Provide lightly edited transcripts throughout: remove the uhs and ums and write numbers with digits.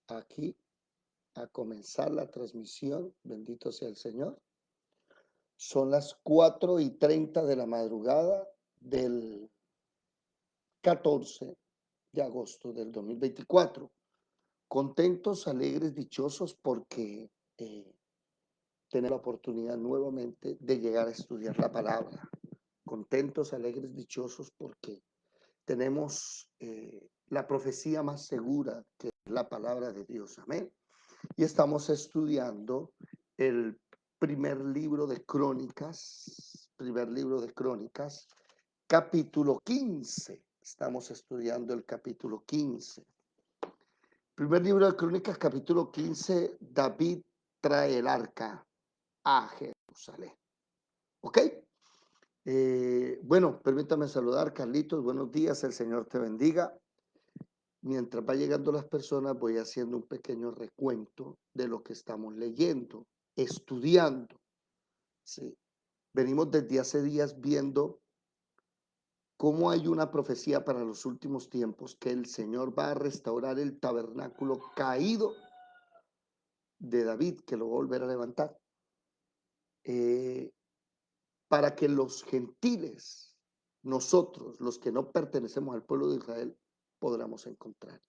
aquí a comenzar la transmisión. Bendito sea el Señor. Son las 4:30 de la madrugada del 14 de agosto del 2024. Contentos, alegres, dichosos porque tenemos la oportunidad nuevamente de llegar a estudiar la palabra. Contentos, alegres, dichosos porque tenemos la profecía más segura que es la palabra de Dios. Amén. Y estamos estudiando el primer libro de Crónicas, capítulo 15. Estamos estudiando el capítulo 15. Primer libro de Crónicas, capítulo 15, David trae el arca a Jerusalén. ¿Ok? Bueno, permítame saludar, Carlitos, buenos días, el Señor te bendiga. Mientras va llegando las personas, voy haciendo un pequeño recuento de lo que estamos leyendo, estudiando. Sí. Venimos desde hace días viendo cómo hay una profecía para los últimos tiempos, que el Señor va a restaurar el tabernáculo caído de David, que lo va a volver a levantar, eh, para que los gentiles, nosotros, los que no pertenecemos al pueblo de Israel, podamos encontrar.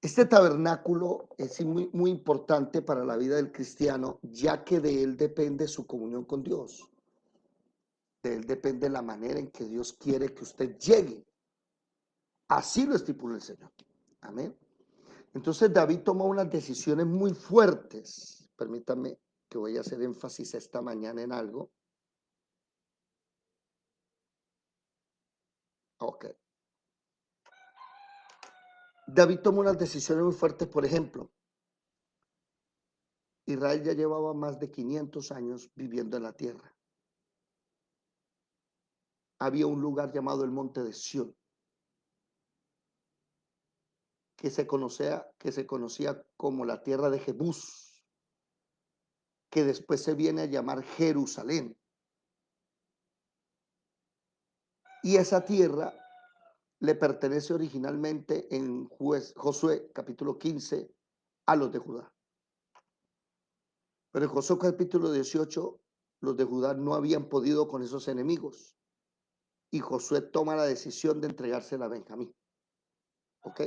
Este tabernáculo es muy, muy importante para la vida del cristiano, ya que de él depende su comunión con Dios. De él depende la manera en que Dios quiere que usted llegue. Así lo estipula el Señor. Amén. Entonces David toma unas decisiones muy fuertes. Permítame que voy a hacer énfasis esta mañana en algo. Ok. David toma unas decisiones muy fuertes, por ejemplo, Israel ya llevaba más de 500 años viviendo en la tierra. Había un lugar llamado el Monte de Sión, que se conocía como la tierra de Jebús, que después se viene a llamar Jerusalén. Y esa tierra le pertenece originalmente en Josué capítulo 15 a los de Judá. Pero en Josué capítulo 18 los de Judá no habían podido con esos enemigos y Josué toma la decisión de entregársela a Benjamín. ¿Ok?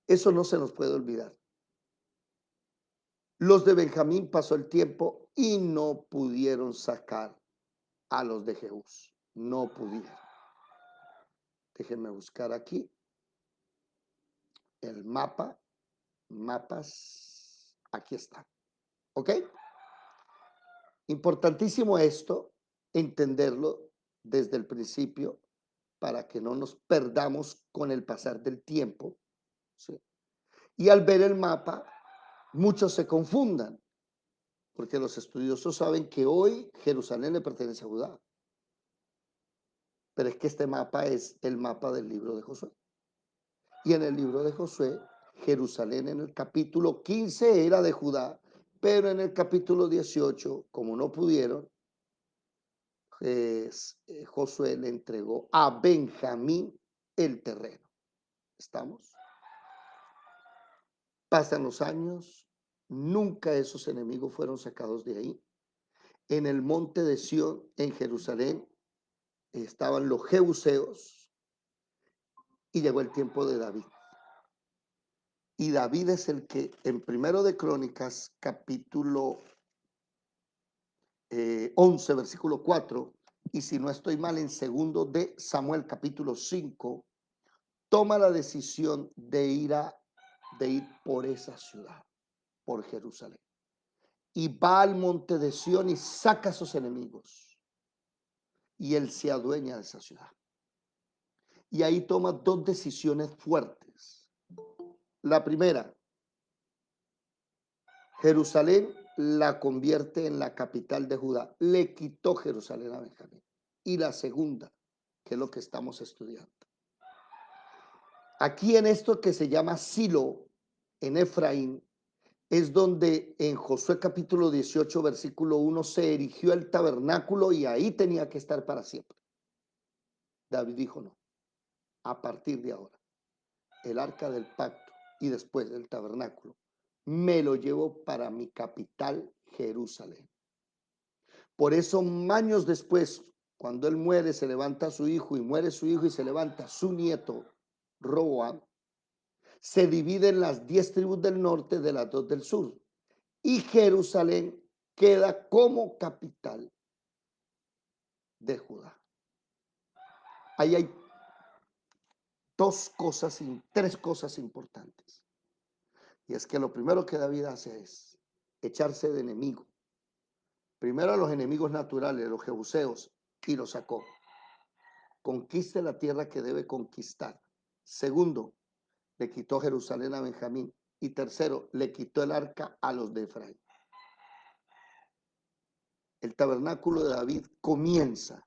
Eso no se nos puede olvidar. Los de Benjamín pasó el tiempo y no pudieron sacar a los de Jehús. No pudieron. Déjenme buscar aquí el mapas. Aquí está. ¿Ok? Importantísimo esto, entenderlo desde el principio para que no nos perdamos con el pasar del tiempo. ¿Sí? Y al ver el mapa, muchos se confundan, porque los estudiosos saben que hoy Jerusalén le pertenece a Judá. Pero es que este mapa es el mapa del libro de Josué. Y en el libro de Josué, Jerusalén en el capítulo 15 era de Judá, pero en el capítulo 18, como no pudieron, Josué le entregó a Benjamín el terreno. ¿Estamos? Pasan los años, nunca esos enemigos fueron sacados de ahí. En el monte de Sión, en Jerusalén, estaban los jebuseos y llegó el tiempo de David. Y David es el que en Primero de Crónicas, capítulo 11, versículo 4, y si no estoy mal, en Segundo de Samuel, capítulo 5, toma la decisión de ir por esa ciudad, por Jerusalén. Y va al monte de Sión y saca a sus enemigos. Y él se adueña de esa ciudad. Y ahí toma dos decisiones fuertes. La primera, Jerusalén la convierte en la capital de Judá. Le quitó Jerusalén a Benjamín. Y la segunda, que es lo que estamos estudiando. Aquí en esto que se llama Silo, en Efraín, es donde en Josué capítulo 18, versículo 1, se erigió el tabernáculo y ahí tenía que estar para siempre. David dijo no, a partir de ahora. el arca del pacto y después el tabernáculo, me lo llevo para mi capital, Jerusalén. Por eso, años después, cuando él muere, se levanta su hijo y muere su hijo y se levanta su nieto, Roboam, se dividen las 10 tribus del norte de las 2 del sur y Jerusalén queda como capital de Judá. Ahí hay tres cosas importantes. Y es que lo primero que David hace es echarse de enemigo. Primero a los enemigos naturales, los jebuseos, y los sacó. Conquiste la tierra que debe conquistar. Segundo, le quitó Jerusalén a Benjamín. Y tercero, le quitó el arca a los de Efraín. El tabernáculo de David comienza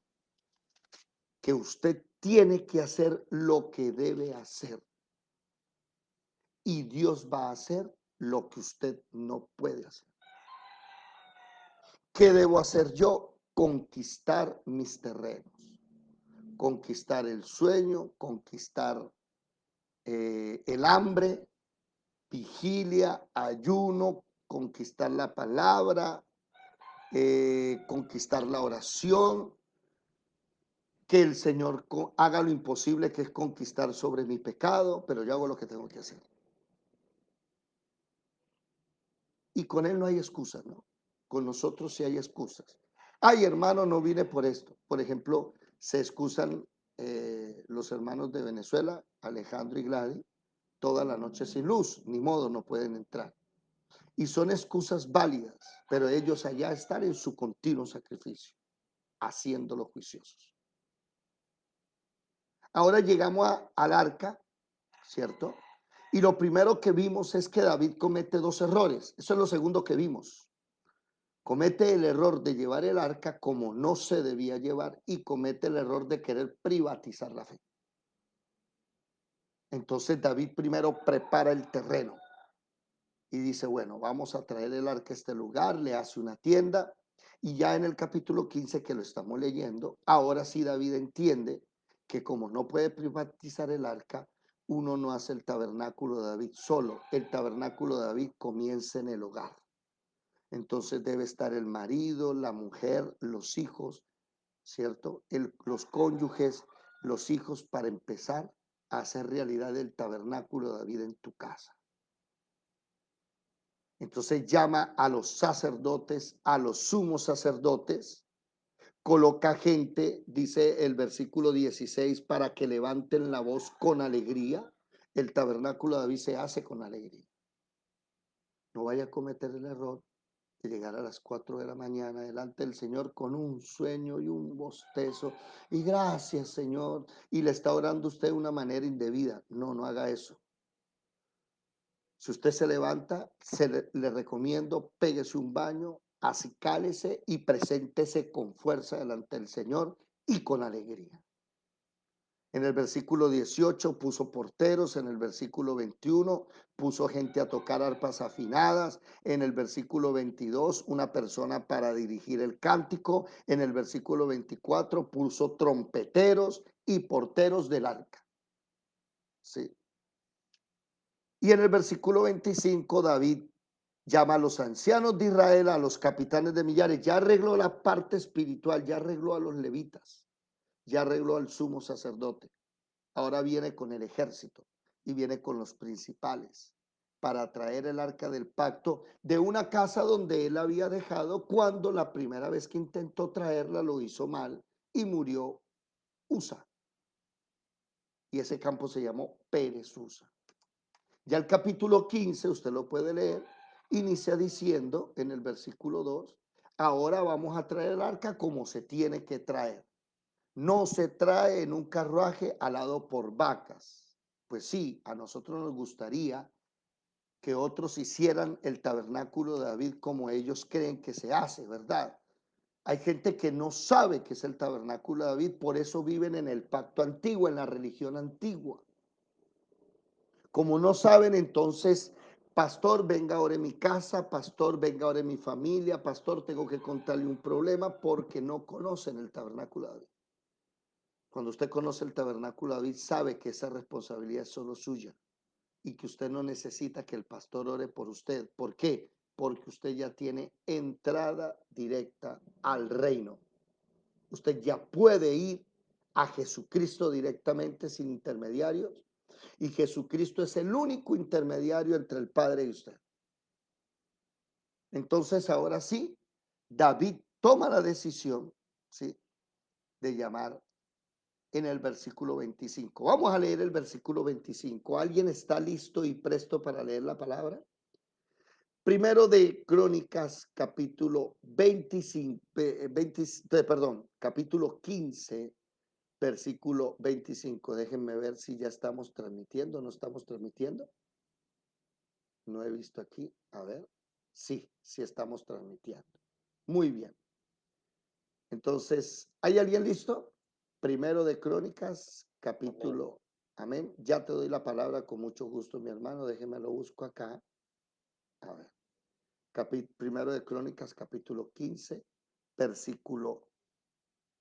que usted tiene que hacer lo que debe hacer. Y Dios va a hacer lo que usted no puede hacer. ¿Qué debo hacer yo? Conquistar mis terrenos. Conquistar el sueño, conquistar el hambre, vigilia, ayuno, conquistar la palabra, conquistar la oración, que el Señor haga lo imposible, que es conquistar sobre mi pecado, pero yo hago lo que tengo que hacer. Y con Él no hay excusas, ¿no? Con nosotros sí hay excusas. Ay, hermano, no vine por esto. Por ejemplo, se excusan los hermanos de Venezuela, Alejandro y Gladys, toda la noche sin luz, ni modo, no pueden entrar. Y son excusas válidas, pero ellos allá están en su continuo sacrificio, haciéndolo juiciosos. Ahora llegamos al arca, ¿cierto? Y lo primero que vimos es que David comete dos errores. Eso es lo segundo que vimos. Comete el error de llevar el arca como no se debía llevar y comete el error de querer privatizar la fe. Entonces David primero prepara el terreno y dice, bueno, vamos a traer el arca a este lugar, le hace una tienda y ya en el capítulo 15 que lo estamos leyendo, ahora sí David entiende que como no puede privatizar el arca, uno no hace el tabernáculo de David solo, el tabernáculo de David comienza en el hogar. Entonces debe estar el marido, la mujer, los hijos, ¿cierto? Los cónyuges, los hijos para empezar a hacer realidad el tabernáculo de David en tu casa. Entonces llama a los sacerdotes, a los sumos sacerdotes, coloca gente, dice el versículo 16, para que levanten la voz con alegría. El tabernáculo de David se hace con alegría. No vaya a cometer el error de llegar a las 4 de la mañana delante del Señor con un sueño y un bostezo. Y gracias, Señor. Y le está orando usted de una manera indebida. No, no haga eso. Si usted se levanta, le recomiendo, péguese un baño, acicálese y preséntese con fuerza delante del Señor y con alegría. En el versículo 18 puso porteros, en el versículo 21 puso gente a tocar arpas afinadas, en el versículo 22 una persona para dirigir el cántico, en el versículo 24 puso trompeteros y porteros del arca. Sí. Y en el versículo 25 David llama a los ancianos de Israel, a los capitanes de millares, ya arregló la parte espiritual, ya arregló a los levitas, ya arregló al sumo sacerdote. Ahora viene con el ejército y viene con los principales para traer el arca del pacto de una casa donde él había dejado cuando la primera vez que intentó traerla lo hizo mal y murió Usa. Y ese campo se llamó Pérez Usa. Ya el capítulo 15, usted lo puede leer, inicia diciendo en el versículo 2, ahora vamos a traer el arca como se tiene que traer. No se trae en un carruaje alado por vacas. Pues sí, a nosotros nos gustaría que otros hicieran el tabernáculo de David como ellos creen que se hace, ¿verdad? Hay gente que no sabe qué es el tabernáculo de David, por eso viven en el pacto antiguo, en la religión antigua. Como no saben, entonces, pastor, venga ahora en mi casa, pastor, venga ahora en mi familia, pastor, tengo que contarle un problema porque no conocen el tabernáculo de David. Cuando usted conoce el tabernáculo de David, sabe que esa responsabilidad es solo suya y que usted no necesita que el pastor ore por usted. ¿Por qué? Porque usted ya tiene entrada directa al reino. Usted ya puede ir a Jesucristo directamente sin intermediarios y Jesucristo es el único intermediario entre el Padre y usted. Entonces ahora sí, David toma la decisión, ¿sí?, de llamar en el versículo 25. Vamos a leer el versículo 25. ¿Alguien está listo y presto para leer la palabra? Primero de Crónicas, capítulo 25, capítulo 15, versículo 25. Déjenme ver si ya estamos transmitiendo, no estamos transmitiendo. No he visto aquí. A ver. Sí, sí estamos transmitiendo. Muy bien. Entonces, ¿hay alguien listo? Primero de Crónicas, capítulo. Amén. Ya te doy la palabra con mucho gusto, mi hermano. Déjeme lo busco acá. A ver. Primero de Crónicas, capítulo 15, versículo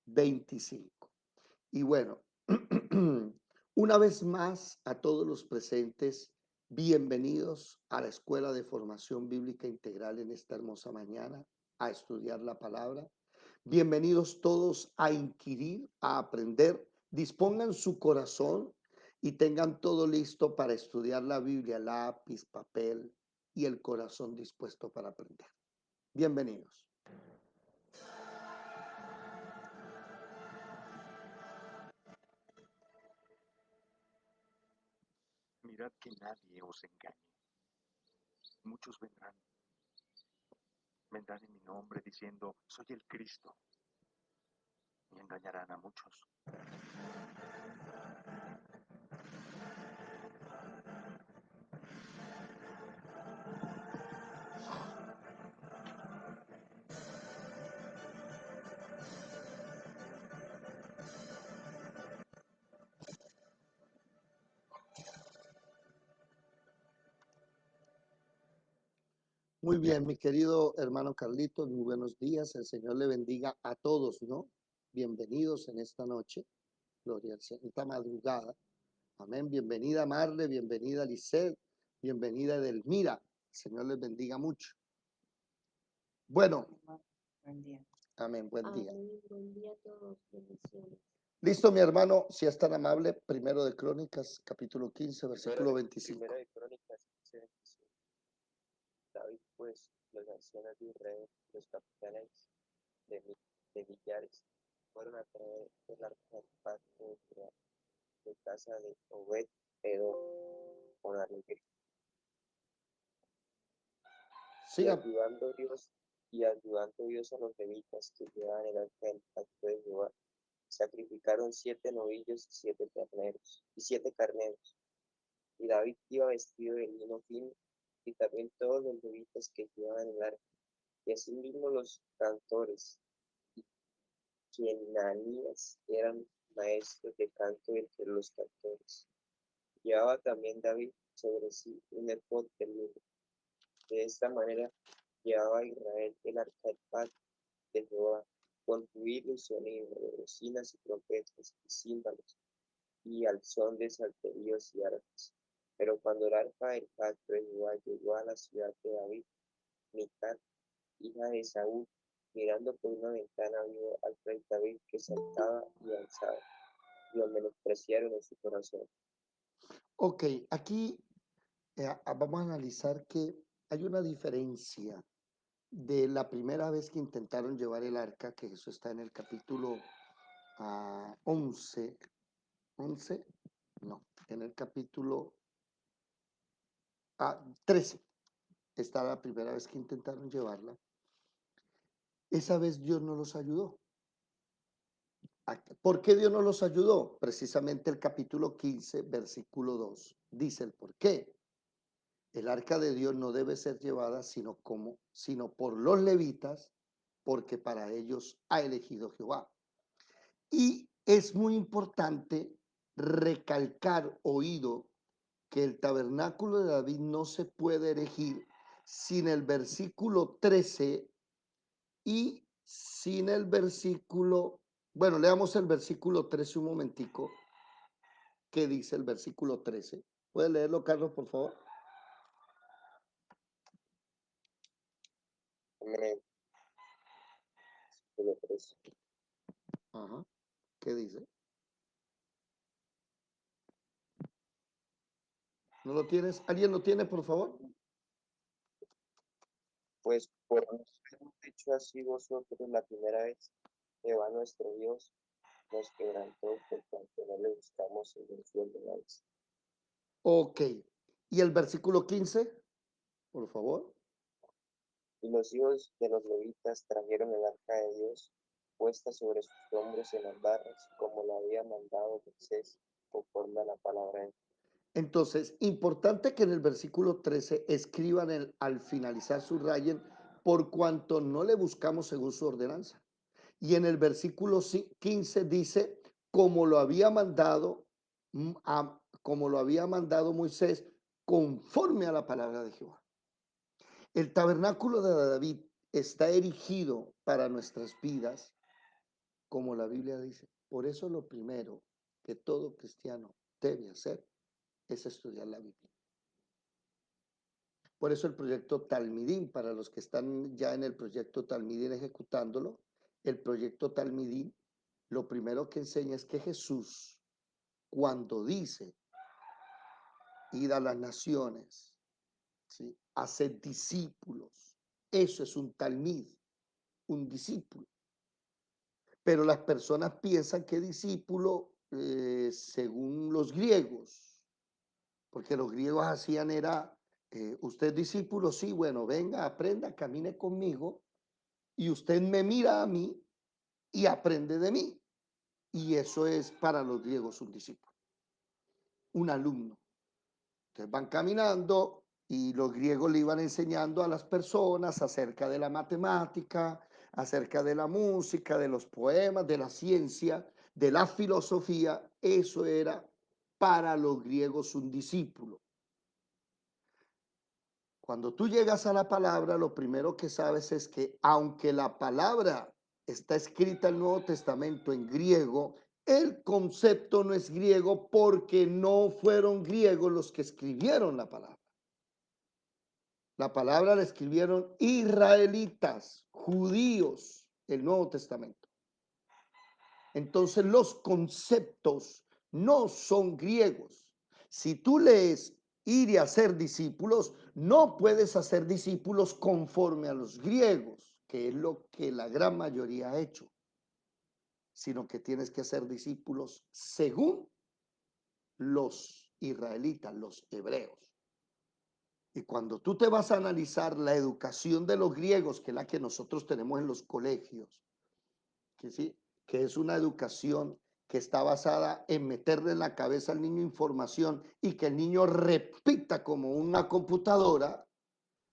25. Y bueno, una vez más a todos los presentes, bienvenidos a la Escuela de Formación Bíblica Integral en esta hermosa mañana, a estudiar la palabra. Bienvenidos todos a inquirir, a aprender. Dispongan su corazón y tengan todo listo para estudiar la Biblia, lápiz, papel y el corazón dispuesto para aprender. Bienvenidos. Mirad que nadie os engañe. Muchos vendrán en mi nombre diciendo, soy el Cristo, y engañarán a muchos. Muy bien, mi querido hermano Carlitos, muy buenos días. El Señor le bendiga a todos, ¿no? Bienvenidos en esta noche, gloria al Señor, esta madrugada. Amén. Bienvenida Marle, bienvenida Lisset, bienvenida Edelmira. El Señor les bendiga mucho. Bueno, Buen día. amén, buen día. Amén. Buen día a todos. Bendiciones. Listo, mi hermano, si es tan amable, primero de Crónicas, capítulo 15, versículo 25. Primera de Crónicas 15, 25. David, pues, los ancianos de Israel, los capitanes de millares, fueron a traer el arca del pacto de Jehová de casa de Obed Edom con alegría. Y Siga. ayudando Dios a los levitas que llevaban el arca del pacto de Jehová, sacrificaron 7 novillos y 7 carneros. Y David iba vestido de lino fino, y también todos los levitas que llevaban el arca, y asimismo los cantores, y quienanías eran maestros de canto entre los cantores. Llevaba también David sobre sí un efod de lino. De esta manera llevaba Israel el arca del pacto de Jehová, con ruido y sonido de bocinas y trompetas y címbalos, y al son de salterios y arpas. Pero cuando el arca del pacto de Jehová llegó a la ciudad de David, Mical, hija de Saúl, mirando por una ventana, vio al rey David que saltaba y alzaba, y lo menospreciaron en su corazón. Ok, aquí vamos a analizar que hay una diferencia de la primera vez que intentaron llevar el arca, que eso está en el capítulo 11, no, en el capítulo 13, está la primera vez que intentaron llevarla. Esa vez Dios no los ayudó. ¿Por qué Dios no los ayudó? Precisamente el capítulo 15, versículo 2, dice el por qué. El arca de Dios no debe ser llevada sino por los levitas, porque para ellos ha elegido Jehová. Y es muy importante recalcar, oído, que el tabernáculo de David no se puede erigir sin el versículo 13 y sin el versículo Bueno, leamos el versículo 13 un momentico. ¿Qué dice el versículo 13? ¿Puede leerlo, Carlos, por favor? Amén. Versículo 13. Ajá. ¿Qué dice? ¿No lo tienes? ¿Alguien lo tiene, por favor? Pues por no haberlo hecho así vosotros la primera vez, Jehová nuestro Dios nos quebrantó por cuanto no le buscamos según su ordenanza. Ok. ¿Y el versículo 15? Por favor. Y los hijos de los levitas trajeron el arca de Dios puesta sobre sus hombros en las barras, como lo había mandado Moisés, conforme a la palabra de Entonces, importante que en el versículo 13 escriban al finalizar subrayen por cuanto no le buscamos según su ordenanza. Y en el versículo 15 dice, como lo había mandado, como lo había mandado Moisés, conforme a la palabra de Jehová. El tabernáculo de David está erigido para nuestras vidas, como la Biblia dice. Por eso lo primero que todo cristiano debe hacer es estudiar la Biblia. Por eso el proyecto Talmidín, para los que están ya en el proyecto Talmidín ejecutándolo, el proyecto Talmidín, lo primero que enseña es que Jesús, cuando dice ir a las naciones, ¿sí?, hacer discípulos, eso es un talmid, un discípulo. Pero las personas piensan que discípulo, según los griegos, porque los griegos hacían era, usted discípulo, sí, bueno, venga, aprenda, camine conmigo, y usted me mira a mí y aprende de mí. Y eso es para los griegos un discípulo, un alumno. Entonces van caminando y los griegos le iban enseñando a las personas acerca de la matemática, acerca de la música, de los poemas, de la ciencia, de la filosofía. Eso era para los griegos un discípulo. Cuando tú llegas a la palabra, lo primero que sabes es que aunque la palabra está escrita en el Nuevo Testamento en griego, el concepto no es griego porque no fueron griegos los que escribieron la palabra. La palabra la escribieron israelitas, judíos, el Nuevo Testamento. Entonces los conceptos no son griegos. Si tú lees ir y hacer discípulos, no puedes hacer discípulos conforme a los griegos, que es lo que la gran mayoría ha hecho, sino que tienes que hacer discípulos según los israelitas, los hebreos. Y cuando tú te vas a analizar la educación de los griegos, que es la que nosotros tenemos en los colegios, que sí, que es una educación que está basada en meterle en la cabeza al niño información y que el niño repita como una computadora.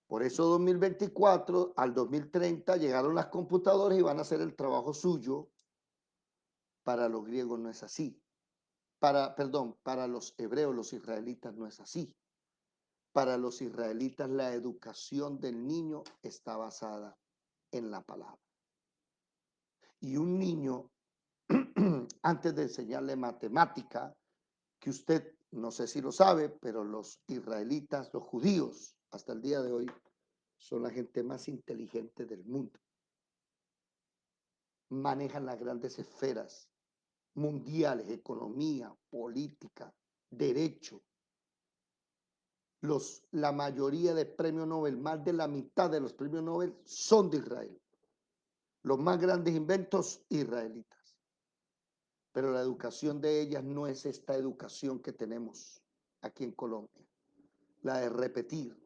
Por eso 2024 al 2030 llegaron las computadoras y van a hacer el trabajo suyo. Para los griegos no es así. Para los hebreos, los israelitas no es así. Para los israelitas la educación del niño está basada en la palabra. Y un niño, antes de enseñarle matemática, que usted no sé si lo sabe, pero los israelitas, los judíos, hasta el día de hoy, son la gente más inteligente del mundo. Manejan las grandes esferas mundiales, economía, política, derecho. La mayoría de premios Nobel, más de la mitad de los premios Nobel son de Israel. Los más grandes inventos israelitas. Pero la educación de ellas no es esta educación que tenemos aquí en Colombia. La de repetir.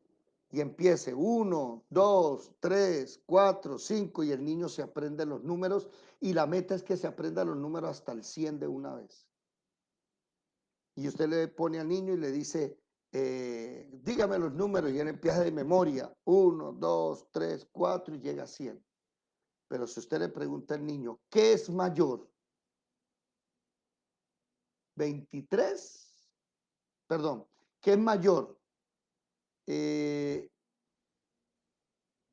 Y empiece 1, 2, 3, 4, 5 y el niño se aprende los números y la meta es que se aprenda los números hasta el 100 de una vez. Y usted le pone al niño y le dice, dígame los números y él empieza de memoria, 1, 2, 3, 4 y llega a 100. Pero si usted le pregunta al niño, ¿qué es mayor? 23, perdón, ¿qué es mayor?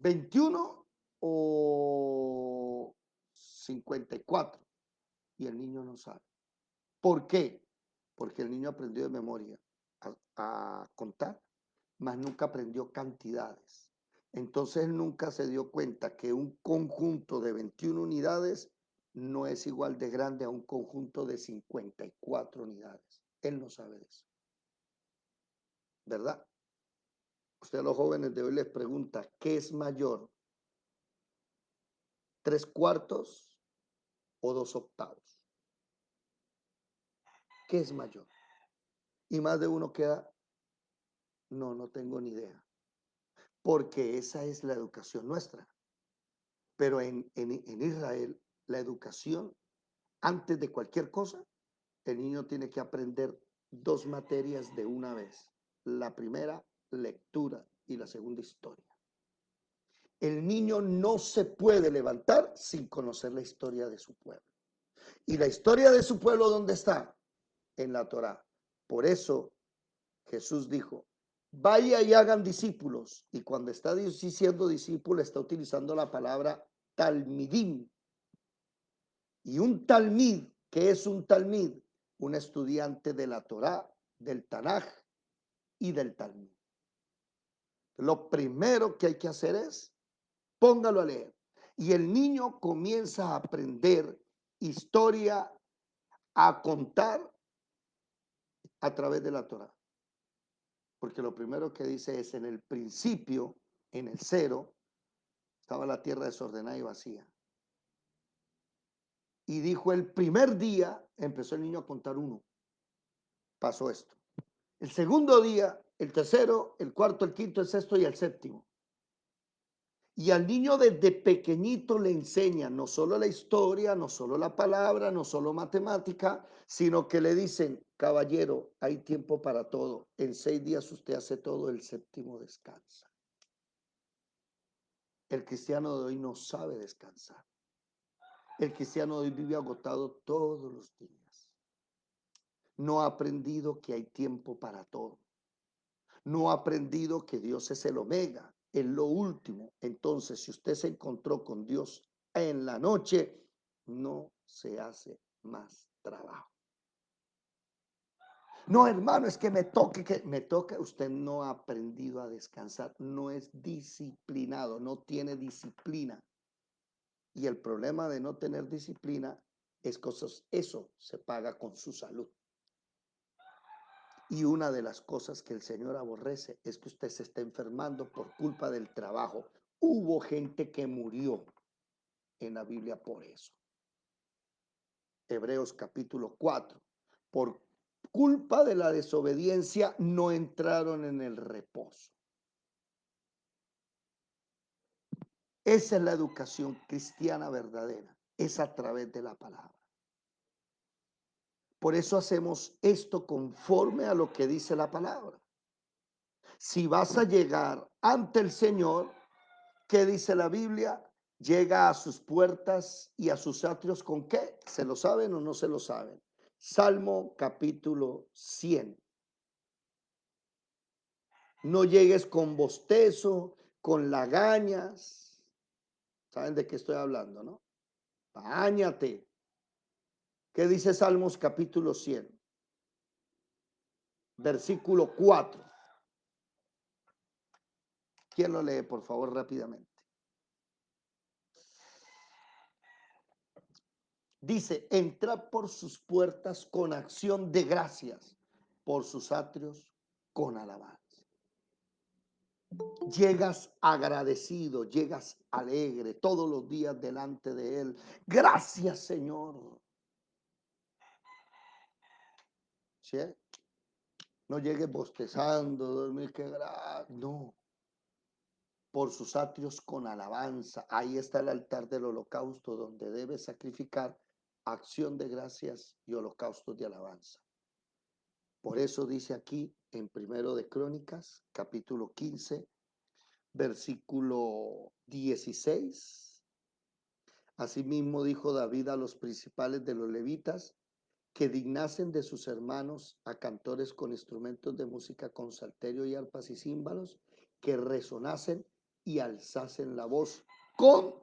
21 o 54. y el niño no sabe. ¿Por qué? Porque el niño aprendió de memoria a contar, mas nunca aprendió cantidades. Entonces él nunca se dio cuenta que un conjunto de 21 unidades no es igual de grande a un conjunto de 54 unidades. Él no sabe de eso. ¿Verdad? Usted a los jóvenes de hoy les pregunta, ¿qué es mayor? ¿3/4 o 2/8? ¿Qué es mayor? Y más de uno queda, no tengo ni idea. Porque esa es la educación nuestra. Pero en Israel, la educación, antes de cualquier cosa, el niño tiene que aprender 2 materias de una vez. La primera, lectura, y la segunda, historia. El niño no se puede levantar sin conocer la historia de su pueblo. ¿Y la historia de su pueblo dónde está? En la Torá. Por eso Jesús dijo, vaya y hagan discípulos. Y cuando está diciendo discípulo, está utilizando la palabra talmidim. Y un talmid, ¿qué es un talmid? Un estudiante de la Torá, del Tanaj y del Talmud. Lo primero que hay que hacer es, póngalo a leer. Y el niño comienza a aprender historia, a contar a través de la Torá. Porque lo primero que dice es, en el principio, en el cero, estaba la tierra desordenada y vacía. Y dijo, el primer día, empezó el niño a contar 1. Pasó esto. El segundo día, el tercero, el cuarto, el quinto, el sexto y el séptimo. Y al niño desde pequeñito le enseñan no solo la historia, no solo la palabra, no solo matemática, sino que le dicen, caballero, hay tiempo para todo. En 6 días usted hace todo, el séptimo descansa. El cristiano de hoy no sabe descansar. El cristiano de hoy vive agotado todos los días. No ha aprendido que hay tiempo para todo. No ha aprendido que Dios es el omega, es lo último. Entonces, si usted se encontró con Dios en la noche, no se hace más trabajo. No, hermano, es que me toque. Usted no ha aprendido a descansar, no es disciplinado, no tiene disciplina. Y el problema de no tener disciplina es que eso se paga con su salud. Y una de las cosas que el Señor aborrece es que usted se está enfermando por culpa del trabajo. Hubo gente que murió en la Biblia por eso. Hebreos capítulo 4. Por culpa de la desobediencia no entraron en el reposo. Esa es la educación cristiana verdadera. Es a través de la palabra. Por eso hacemos esto conforme a lo que dice la palabra. Si vas a llegar ante el Señor, ¿qué dice la Biblia? Llega a sus puertas y a sus atrios, ¿con qué? ¿Se lo saben o no se lo saben? Salmo capítulo 100. No llegues con bostezo, con lagañas. ¿Saben de qué estoy hablando, no? Báñate. ¿Qué dice Salmos capítulo 100? Versículo 4. ¿Quién lo lee, por favor, rápidamente? Dice, entra por sus puertas con acción de gracias, por sus atrios con alabanza. Llegas agradecido, llegas alegre todos los días delante de Él. Gracias, Señor. ¿Sí? No llegues bostezando, dormir, que no. Por sus atrios con alabanza. Ahí está el altar del holocausto donde debes sacrificar acción de gracias y holocaustos de alabanza. Por eso dice aquí en Primero de Crónicas, capítulo 15, versículo 16. Asimismo dijo David a los principales de los levitas que dignasen de sus hermanos a cantores con instrumentos de música, con salterio y arpas y címbalos, que resonasen y alzasen la voz con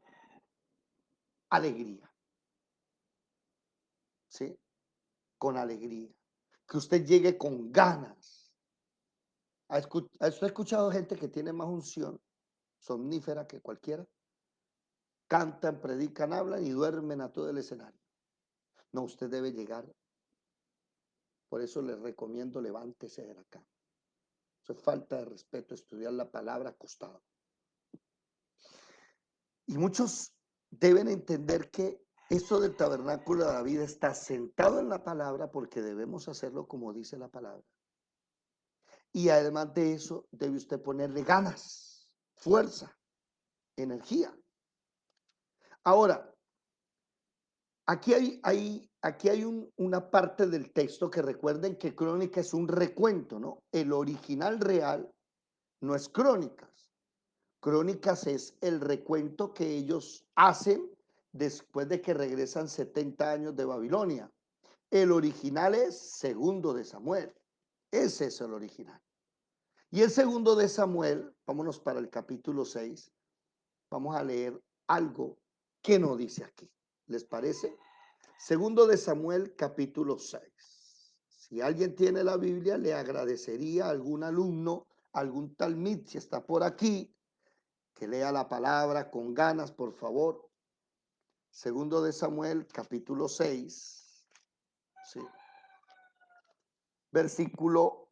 alegría. ¿sí? Con alegría. Que usted llegue con ganas. ¿Usted ha escuchado gente que tiene más unción somnífera que cualquiera? Cantan, predican, hablan y duermen a todo el escenario. No, usted debe llegar. Por eso les recomiendo levántese de la cama. Eso es falta de respeto, estudiar la palabra acostado. Y muchos deben entender que esto del tabernáculo de David está sentado en la palabra porque debemos hacerlo como dice la palabra. Y además de eso, debe usted ponerle ganas, fuerza, energía. Ahora, aquí hay una parte del texto que recuerden que Crónica es un recuento, ¿no? El original real no es Crónicas. Crónicas es el recuento que ellos hacen después de que regresan 70 años de Babilonia. El original es Segundo de Samuel. Ese es el original. Y el Segundo de Samuel, vámonos para el capítulo 6, vamos a leer algo que no dice aquí. ¿Les parece? Segundo de Samuel, capítulo 6. Si alguien tiene la Biblia, le agradecería a algún alumno, algún talmid, si está por aquí, que lea la palabra con ganas, por favor. Segundo de Samuel, capítulo 6, sí. Versículo,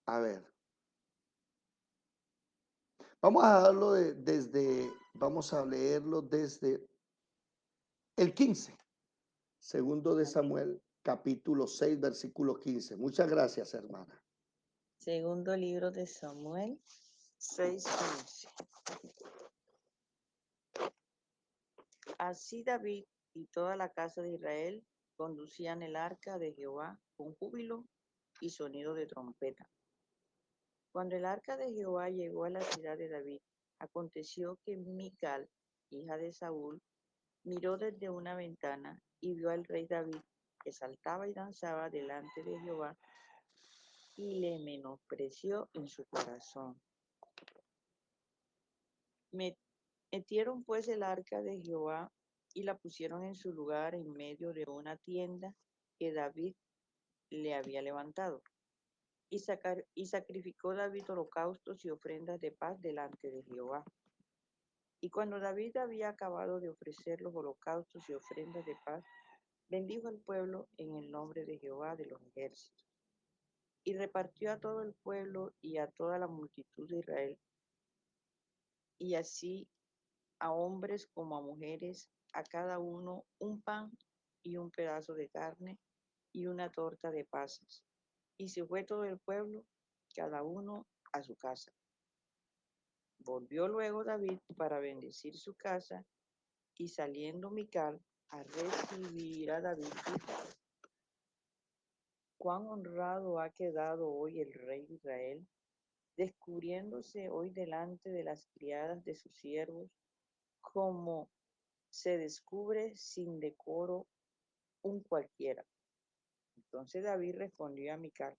a ver. Vamos a darlo vamos a leerlo desde el 15. Segundo de Samuel, capítulo 6, versículo 15. Muchas gracias, hermana. Segundo libro de Samuel 6:15. Así David y toda la casa de Israel conducían el arca de Jehová con júbilo y sonido de trompeta. Cuando el arca de Jehová llegó a la ciudad de David, aconteció que Mical, hija de Saúl, miró desde una ventana y vio al rey David que saltaba y danzaba delante de Jehová y le menospreció en su corazón. Metieron pues el arca de Jehová y la pusieron en su lugar en medio de una tienda que David le había levantado. Y sacrificó David holocaustos y ofrendas de paz delante de Jehová. Y cuando David había acabado de ofrecer los holocaustos y ofrendas de paz, bendijo al pueblo en el nombre de Jehová de los ejércitos. Y repartió a todo el pueblo y a toda la multitud de Israel, y así a hombres como a mujeres, a cada uno un pan y un pedazo de carne y una torta de pasas. Y se fue todo el pueblo, cada uno a su casa. Volvió luego David para bendecir su casa, y saliendo Mical a recibir a David, dijo: cuán honrado ha quedado hoy el rey de Israel, descubriéndose hoy delante de las criadas de sus siervos, como se descubre sin decoro un cualquiera. Entonces David respondió a Mical: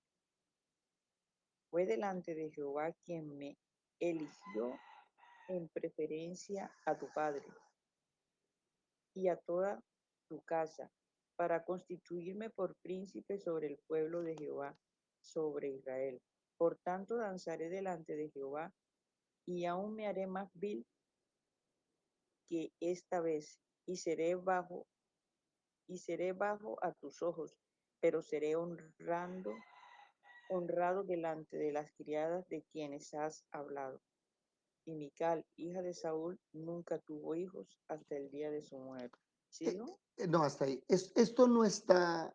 fue delante de Jehová quien me eligió en preferencia a tu padre y a toda tu casa, para constituirme por príncipe sobre el pueblo de Jehová, sobre Israel. Por tanto danzaré delante de Jehová, y aún me haré más vil que esta vez, y seré bajo a tus ojos, pero seré honrado delante de las criadas de quienes has hablado. Y Mical, hija de Saúl, nunca tuvo hijos hasta el día de su muerte. ¿Sigo? No, hasta ahí. Esto no está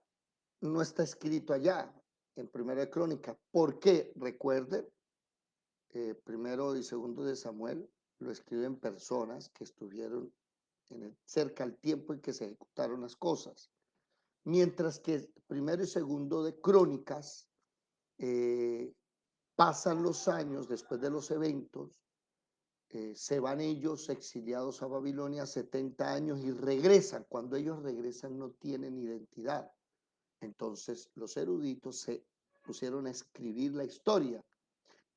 escrito allá en Primera de Crónica. ¿Por qué? Recuerden, Primero y Segundo de Samuel lo escriben personas que estuvieron cerca al tiempo en que se ejecutaron las cosas. Mientras que Primero y Segundo de Crónicas pasan los años después de los eventos, se van ellos exiliados a Babilonia 70 años y regresan. Cuando ellos regresan no tienen identidad. Entonces los eruditos se pusieron a escribir la historia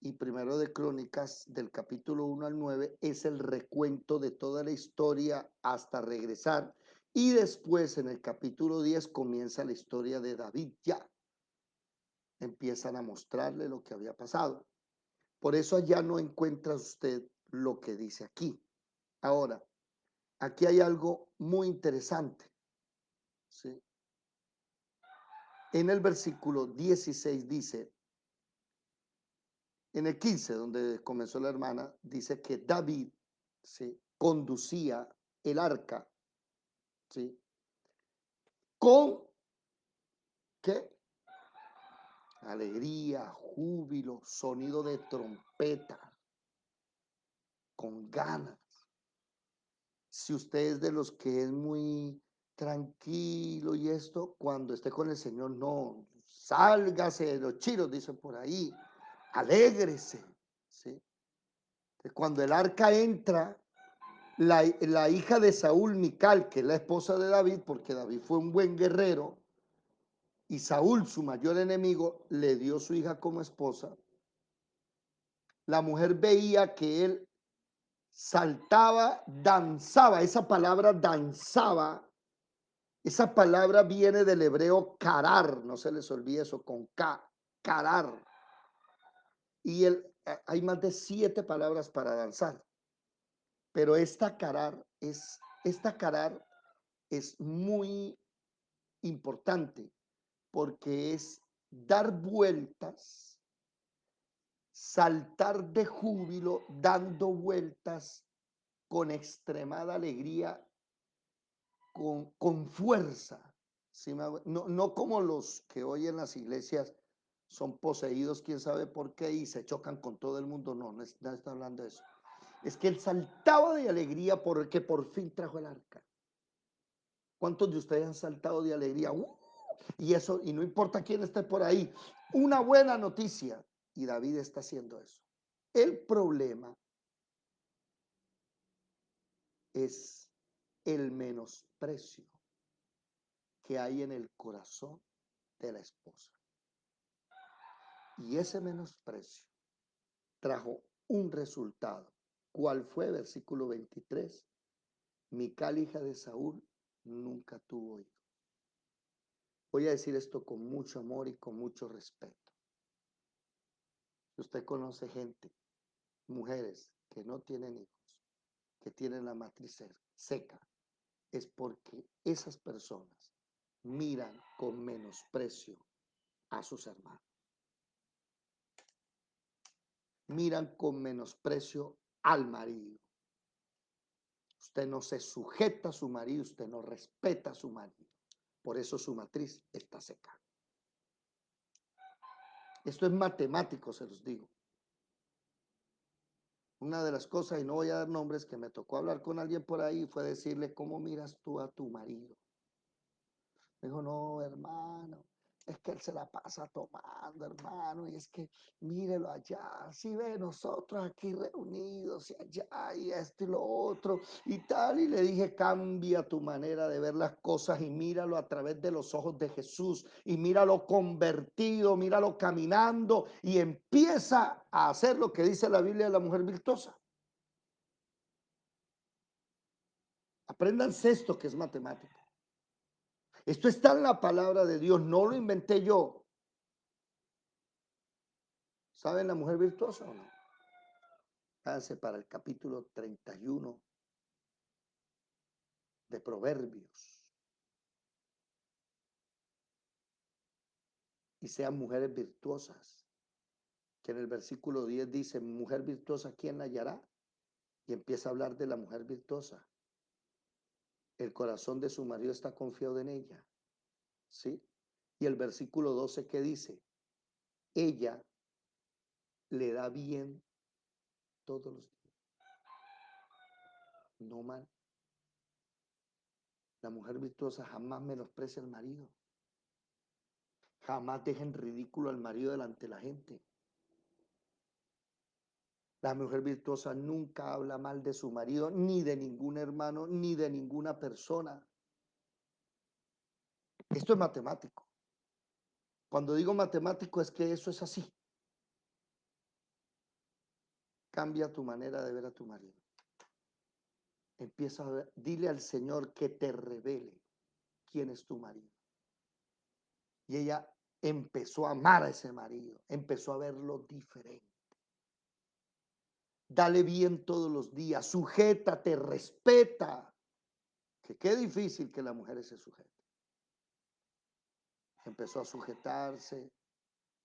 y Primero de Crónicas del capítulo 1 al 9 es el recuento de toda la historia hasta regresar. Y después en el capítulo 10 comienza la historia de David ya. Empiezan a mostrarle lo que había pasado. Por eso allá no encuentra usted lo que dice aquí. Ahora, aquí hay algo muy interesante, ¿sí? En el versículo 16 dice, en el 15, donde comenzó la hermana, dice que David, ¿sí?, conducía el arca, ¿sí?, con ¿qué? Alegría, júbilo, sonido de trompeta, con ganas. Si usted es de los que es muy tranquilo y esto, cuando esté con el Señor, no, sálgase de los chiros, dicen por ahí, alégrese, ¿sí? Cuando el arca entra, la hija de Saúl, Mical, que es la esposa de David, porque David fue un buen guerrero, y Saúl, su mayor enemigo, le dio su hija como esposa. La mujer veía que él saltaba, danzaba. Esa palabra danzaba, esa palabra viene del hebreo carar, no se les olvide eso, con K, carar. Y hay más de 7 palabras para danzar, pero esta carar es muy importante porque es dar vueltas, saltar de júbilo, dando vueltas con extremada alegría, con fuerza. ¿Sí? No como los que hoy en las iglesias son poseídos, quién sabe por qué, y se chocan con todo el mundo. No está hablando de eso. Es que él saltaba de alegría porque por fin trajo el arca. ¿Cuántos de ustedes han saltado de alegría? Y eso, y no importa quién esté por ahí, una buena noticia. Y David está haciendo eso. El problema es el menosprecio que hay en el corazón de la esposa. Y ese menosprecio trajo un resultado. ¿Cuál fue? Versículo 23. Mical, hija de Saúl, nunca tuvo hijos. Voy a decir esto con mucho amor y con mucho respeto. Si usted conoce gente, mujeres que no tienen hijos, que tienen la matriz seca, es porque esas personas miran con menosprecio a sus hermanos. Miran con menosprecio al marido. Usted no se sujeta a su marido, usted no respeta a su marido. Por eso su matriz está seca. Esto es matemático, se los digo. Una de las cosas, y no voy a dar nombres, que me tocó hablar con alguien por ahí, fue decirle, ¿cómo miras tú a tu marido? Me dijo, no, hermano, es que él se la pasa tomando, hermano, y es que mírelo allá, si ve nosotros aquí reunidos, y allá, y esto y lo otro, y tal, y le dije, cambia tu manera de ver las cosas y míralo a través de los ojos de Jesús, y míralo convertido, míralo caminando, y empieza a hacer lo que dice la Biblia de la mujer virtuosa. Apréndanse esto que es matemático. Esto está en la palabra de Dios, no lo inventé yo. ¿Saben la mujer virtuosa o no? Háganse para el capítulo 31 de Proverbios. Y sean mujeres virtuosas. Que en el versículo 10 dice, mujer virtuosa, ¿quién la hallará? Y empieza a hablar de la mujer virtuosa. El corazón de su marido está confiado en ella. ¿Sí? Y el versículo 12, ¿qué dice? Ella le da bien todos los días. No mal. La mujer virtuosa jamás menosprecia al marido. Jamás deja en ridículo al marido delante de la gente. La mujer virtuosa nunca habla mal de su marido, ni de ningún hermano, ni de ninguna persona. Esto es matemático. Cuando digo matemático es que eso es así. Cambia tu manera de ver a tu marido. Empieza a ver, dile al Señor que te revele quién es tu marido. Y ella empezó a amar a ese marido, empezó a verlo diferente. Dale bien todos los días, sujétate, respeta. Que qué difícil que las mujeres se sujeten. Empezó a sujetarse,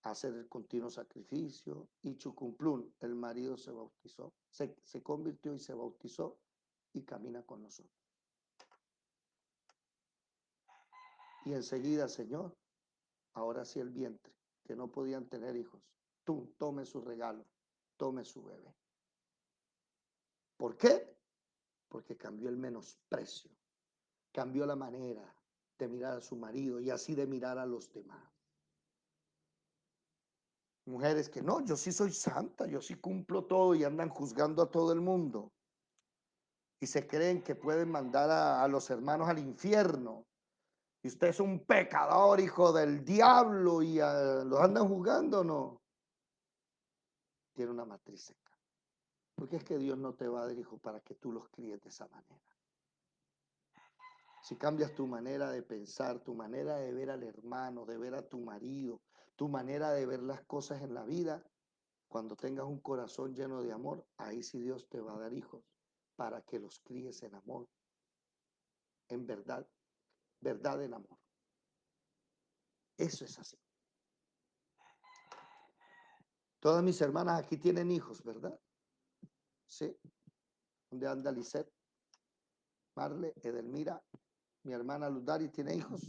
a hacer el continuo sacrificio y chucumplún, el marido se bautizó, se convirtió y se bautizó y camina con nosotros. Y enseguida, Señor, ahora sí el vientre, que no podían tener hijos, tú tome su regalo, tome su bebé. ¿Por qué? Porque cambió el menosprecio, cambió la manera de mirar a su marido y así de mirar a los demás. Mujeres que no, yo sí soy santa, yo sí cumplo todo y andan juzgando a todo el mundo. Y se creen que pueden mandar a los hermanos al infierno. Y usted es un pecador, hijo del diablo, y los andan juzgando, ¿no? Tiene una matriz seca. Porque es que Dios no te va a dar hijos para que tú los críes de esa manera. Si cambias tu manera de pensar, tu manera de ver al hermano, de ver a tu marido, tu manera de ver las cosas en la vida, cuando tengas un corazón lleno de amor, ahí sí Dios te va a dar hijos para que los críes en amor, en verdad, verdad en amor. Eso es así. Todas mis hermanas aquí tienen hijos, ¿verdad? Sí. ¿Dónde anda Lisette? Marle, Edelmira, mi hermana Ludari tiene hijos.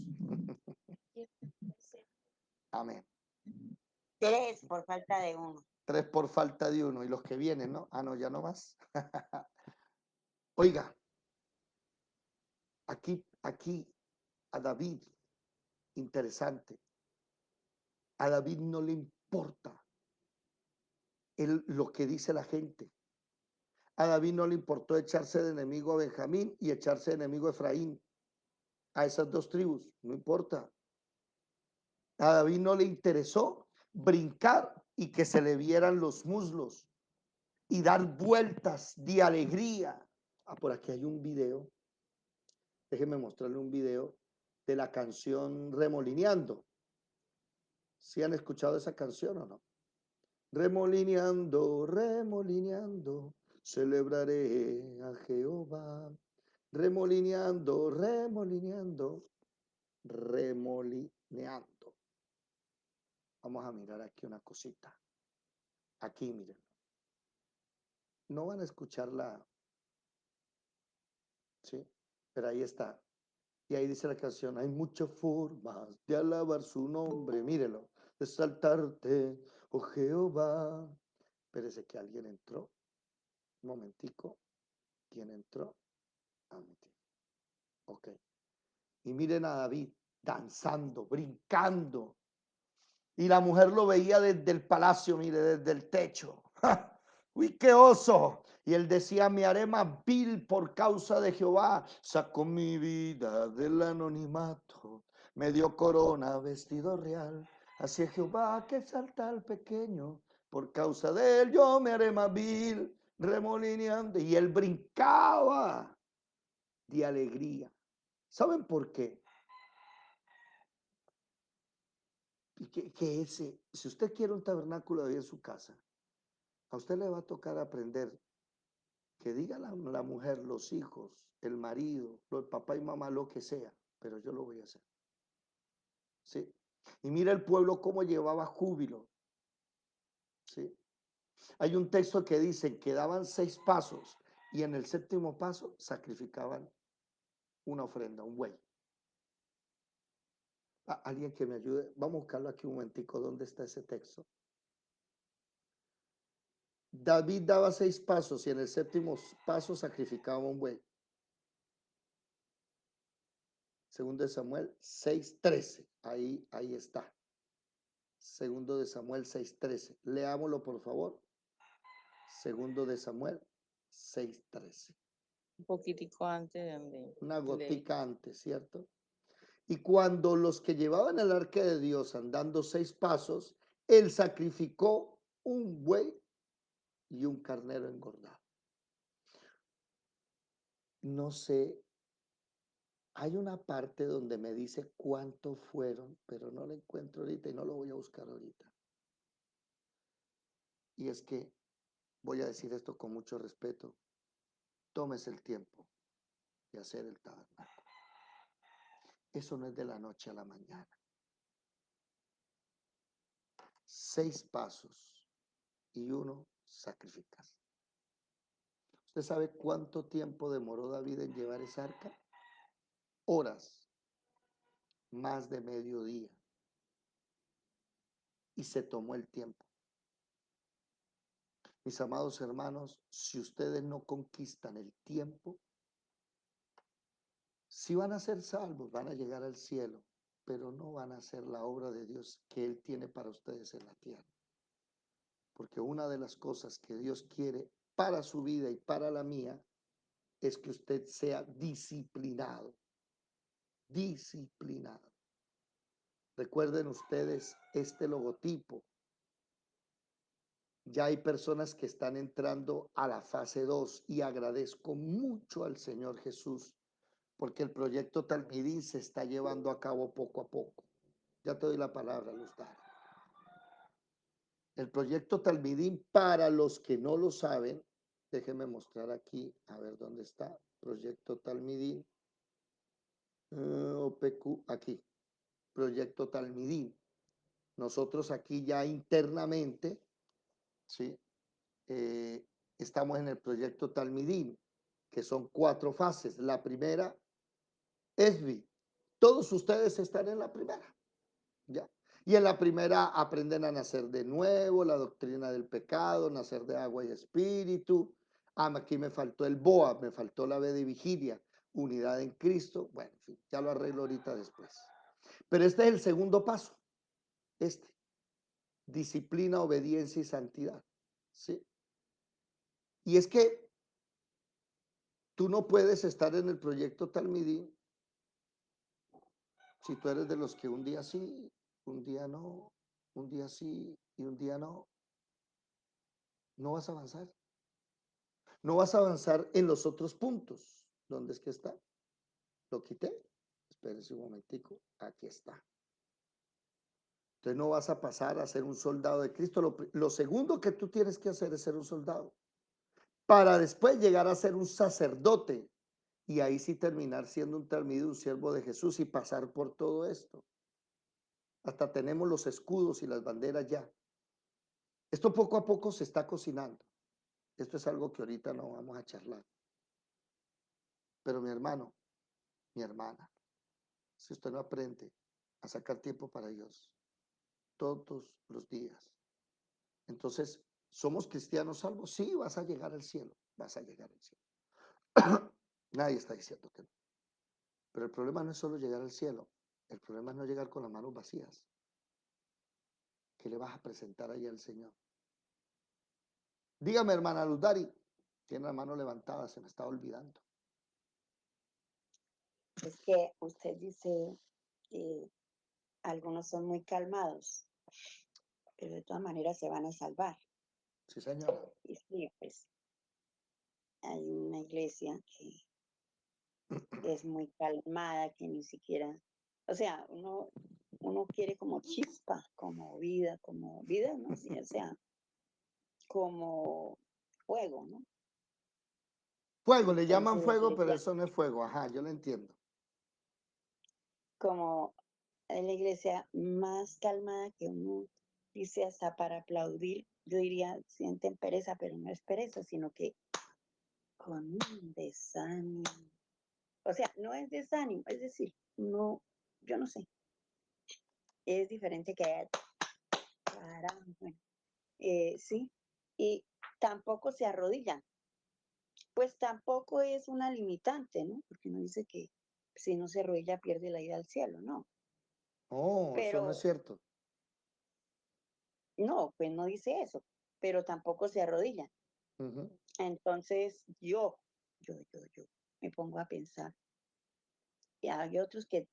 Amén. 3 por falta de 1. 3 por falta de 1 y los que vienen, ¿no? Ah, no, ya no más. Oiga, aquí a David, interesante, a David no le importa lo que dice la gente. A David no le importó echarse de enemigo a Benjamín y echarse de enemigo a Efraín, a esas dos tribus, no importa. A David no le interesó brincar y que se le vieran los muslos y dar vueltas de alegría. Ah, por aquí hay un video. Déjenme mostrarle un video de la canción Remolineando. ¿Sí han escuchado esa canción o no? Remolineando, remolineando, celebraré a Jehová. Remolineando, remolineando, remolineando. Vamos a mirar aquí una cosita. Aquí, miren. No van a escucharla, ¿sí? Pero ahí está. Y ahí dice la canción, hay muchas formas de alabar su nombre. Mírelo, de exaltarte, oh Jehová. Espérese que alguien entró. Un momentico. ¿Quién entró? Ok. Y miren a David danzando, brincando. Y la mujer lo veía desde el palacio, mire, desde el techo. ¡Ja! ¡Uy, qué oso! Y él decía, me haré más vil por causa de Jehová. Sacó mi vida del anonimato. Me dio corona, vestido real. Hacia Jehová que exalta al pequeño. Por causa de él yo me haré más vil. Remolineando. Y él brincaba de alegría. ¿Saben por qué? Que si usted quiere un tabernáculo ahí en su casa, a usted le va a tocar aprender que diga la mujer, los hijos, el marido, el papá y mamá, lo que sea, pero yo lo voy a hacer. ¿Sí? Y mira el pueblo cómo llevaba júbilo. ¿Sí? Hay un texto que dice que daban 6 pasos y en el 7º paso sacrificaban una ofrenda, un buey. Alguien que me ayude, vamos a buscarlo aquí un momentico, ¿dónde está ese texto? David daba 6 pasos y en el 7º paso sacrificaba un buey. Segundo de Samuel 6:13. Ahí está. Segundo de Samuel 6:13. Leámoslo, por favor. Segundo de Samuel 6:13. Un poquitico antes de donde Una leí. gotica antes, ¿cierto? Y cuando los que llevaban el arca de Dios andando 6 pasos, él sacrificó un buey y un carnero engordado. No sé, hay una parte donde me dice cuántos fueron, pero no la encuentro ahorita y no lo voy a buscar ahorita. Y es que voy a decir esto con mucho respeto. Tómese el tiempo de hacer el tabernáculo. Eso no es de la noche a la mañana. 6 pasos y uno, sacrificar. ¿Usted sabe cuánto tiempo demoró David en llevar esa arca? Horas, más de mediodía. Y se tomó el tiempo. Mis amados hermanos, si ustedes no conquistan el tiempo, si van a ser salvos, van a llegar al cielo, pero no van a hacer la obra de Dios que Él tiene para ustedes en la tierra. Porque una de las cosas que Dios quiere para su vida y para la mía es que usted sea disciplinado. Disciplinado. Recuerden ustedes este logotipo. Ya hay personas que están entrando a la fase 2 y agradezco mucho al Señor Jesús porque el proyecto Talmidín se está llevando a cabo poco a poco. Ya te doy la palabra, Luz Dara. El proyecto Talmidín, para los que no lo saben, déjenme mostrar aquí, a ver dónde está. Proyecto Talmidín, OPQ, aquí. Proyecto Talmidín. Nosotros aquí ya internamente, ¿sí? Estamos en el proyecto Talmidín, que son 4 fases. La primera, ESBI. Todos ustedes están en la primera, ¿ya? Y en la primera aprenden a nacer de nuevo, la doctrina del pecado, nacer de agua y espíritu. Aquí me faltó el BOA, me faltó la B de vigilia, unidad en Cristo. Bueno, en fin, ya lo arreglo ahorita después. Pero este es el segundo paso. Disciplina, obediencia y santidad. ¿Sí? Y es que tú no puedes estar en el proyecto Talmidín si tú eres de los que un día sí, un día no, un día sí y un día no. No vas a avanzar. No vas a avanzar en los otros puntos. ¿Dónde es que está? Lo quité. Espérese un momentico. Aquí está. Entonces no vas a pasar a ser un soldado de Cristo. Lo segundo que tú tienes que hacer es ser un soldado. Para después llegar a ser un sacerdote. Y ahí sí terminar siendo un talmidí, un siervo de Jesús y pasar por todo esto. Hasta tenemos los escudos y las banderas ya. Esto poco a poco se está cocinando. Esto es algo que ahorita no vamos a charlar. Pero mi hermano, mi hermana, si usted no aprende a sacar tiempo para Dios todos los días, entonces, ¿somos cristianos salvos? Sí, vas a llegar al cielo, vas a llegar al cielo. Nadie está diciendo que no. Pero el problema no es solo llegar al cielo, el problema es no llegar con las manos vacías. ¿Qué le vas a presentar ahí al Señor? Dígame, hermana Luz-Dari, tiene la mano levantada, se me está olvidando. Es que usted dice que algunos son muy calmados, pero de todas maneras se van a salvar. Sí, señora. Y sí, pues hay una iglesia que es muy calmada, que ni siquiera, o sea, uno quiere como chispa, como vida, ¿no? Sí, o sea, como fuego, ¿no? Fuego, le llaman Entonces la fuego, pero iglesia, eso no es fuego. Ajá, yo lo entiendo. como es la iglesia más calmada que uno dice hasta para aplaudir, yo diría, sienten pereza, pero no es pereza, sino que con un desánimo. O sea, no es desánimo, es decir, no, yo no sé, es diferente que, caramba, bueno, sí, y tampoco se arrodillan, pues tampoco es una limitante, ¿no? Porque no dice que si no se arrodilla pierde la ida al cielo, no, Oh, eso no es pero cierto. no, pues no dice eso, pero tampoco se arrodillan. Ujú. Entonces yo me pongo a pensar, y hay otros que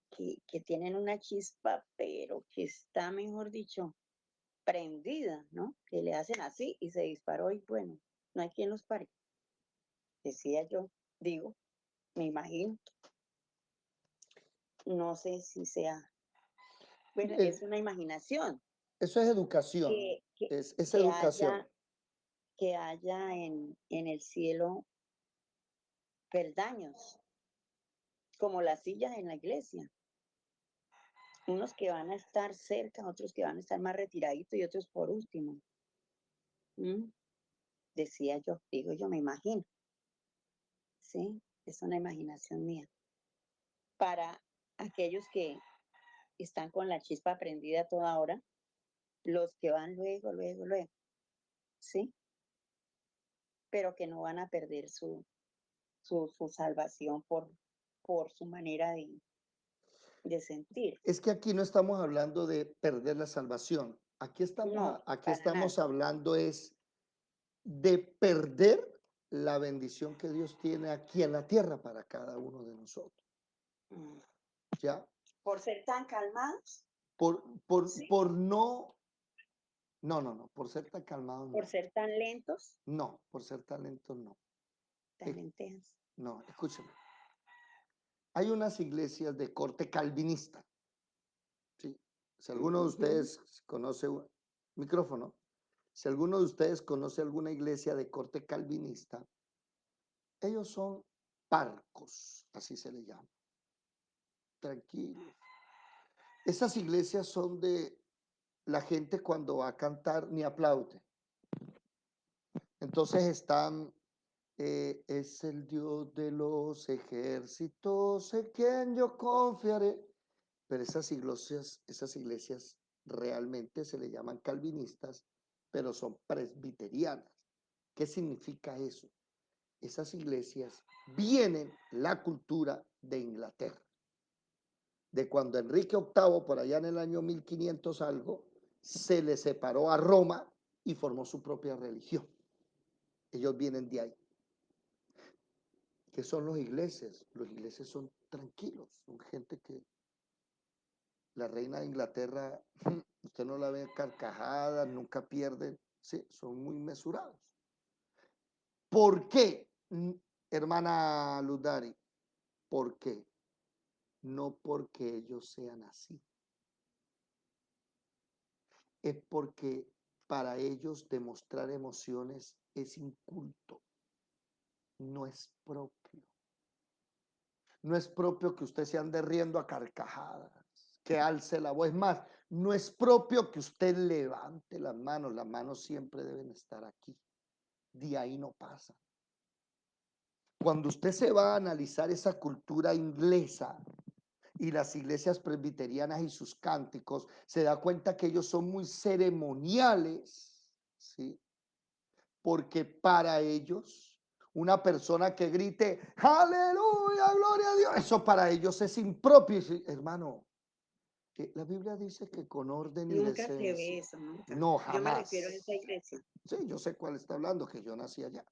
tienen una chispa, pero que está, mejor dicho, prendida, ¿no? Que le hacen así y se disparó y bueno, no hay quien los pare. Decía yo, digo, me imagino, no sé si sea, bueno, Eh, es una imaginación Eso es educación, que, que, es que educación. haya, que haya en el cielo peldaños, como las sillas en la iglesia. Unos que van a estar cerca, otros que van a estar más retiraditos y otros por último. ¿Mm? Decía yo, digo yo, me imagino. Sí, es una imaginación mía. Para aquellos que están con la chispa prendida a toda hora, los que van luego, luego, luego, ¿sí? Pero que no van a perder su salvación por su manera de sentir. Es que aquí no estamos hablando de perder la salvación. No, Aquí para nada. estamos hablando es de perder la bendición que Dios tiene aquí en la tierra para cada uno de nosotros. Mm. ¿Ya? Por ser tan calmados, ¿sí? Por no, por ser tan calmados, Por no. ser tan lentos, No, por ser tan lentos, no. tan lentejas. No, escúcheme. Hay unas iglesias de corte calvinista. ¿Sí? Si alguno de ustedes conoce, micrófono, si alguno de ustedes conoce alguna iglesia de corte calvinista, ellos son parcos, así se le llama. Tranquilos. Esas iglesias son de la gente cuando va a cantar ni aplaude. Entonces están, es el Dios de los ejércitos en quien yo confiaré. Pero esas iglesias realmente se le llaman calvinistas, pero son presbiterianas. ¿Qué significa eso? Esas iglesias vienen la cultura de Inglaterra, de cuando Enrique VIII, por allá en el año 1500 algo, se le separó a Roma y formó su propia religión. Ellos vienen de ahí. ¿Qué son los iglesias? Los iglesias son tranquilos, son gente que la reina de Inglaterra, usted no la ve carcajada, nunca pierden, sí, son muy mesurados. ¿Por qué, hermana Ludari? ¿Por qué? No porque ellos sean así, es porque para ellos demostrar emociones es inculto, no es propio. No es propio que usted se ande riendo a carcajadas, que alce la voz. Es más, no es propio que usted levante las manos siempre deben estar aquí. De ahí no pasa. Cuando usted se va a analizar esa cultura inglesa y las iglesias presbiterianas y sus cánticos, se da cuenta que ellos son muy ceremoniales, ¿sí? Porque para ellos, una persona que grite, aleluya, gloria a Dios, eso para ellos es impropio. Hermano, la Biblia dice que con orden y Nunca se ve decencia. eso, nunca. No, Yo me refiero a esa jamás. iglesia. Sí, yo sé cuál está hablando, que yo nací allá.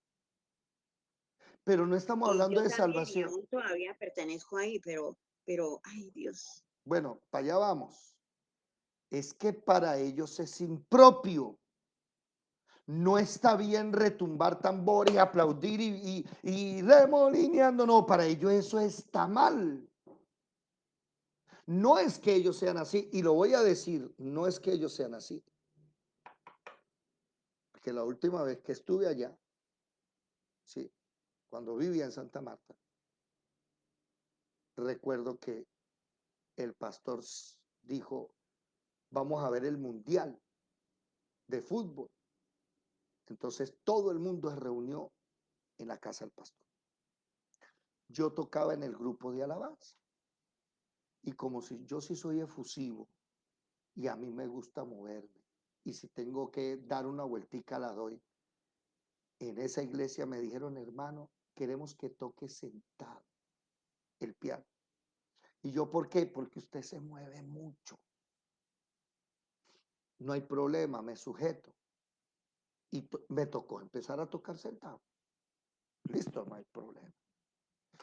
Pero no estamos Y hablando yo de también, y salvación. aún todavía pertenezco ahí, ay Dios. Bueno, para allá vamos. Es que para ellos es impropio. No está bien retumbar tambores, aplaudir y remolineando. No, para ellos eso está mal. No es que ellos sean así, y lo voy a decir, no es que ellos sean así. Porque la última vez que estuve allá, sí, cuando vivía en Santa Marta, recuerdo que el pastor dijo, vamos a ver el mundial de fútbol. Entonces todo el mundo se reunió en la casa del pastor. Yo tocaba en el grupo de alabanza. Y como si yo sí soy efusivo y a mí me gusta moverme. Y si tengo que dar una vueltica la doy. En esa iglesia me dijeron, hermano, queremos que toque sentado el piano. ¿Y yo por qué? Porque usted se mueve mucho. No hay problema, me sujeto. Y me tocó empezar a tocar sentado. Listo, no hay problema.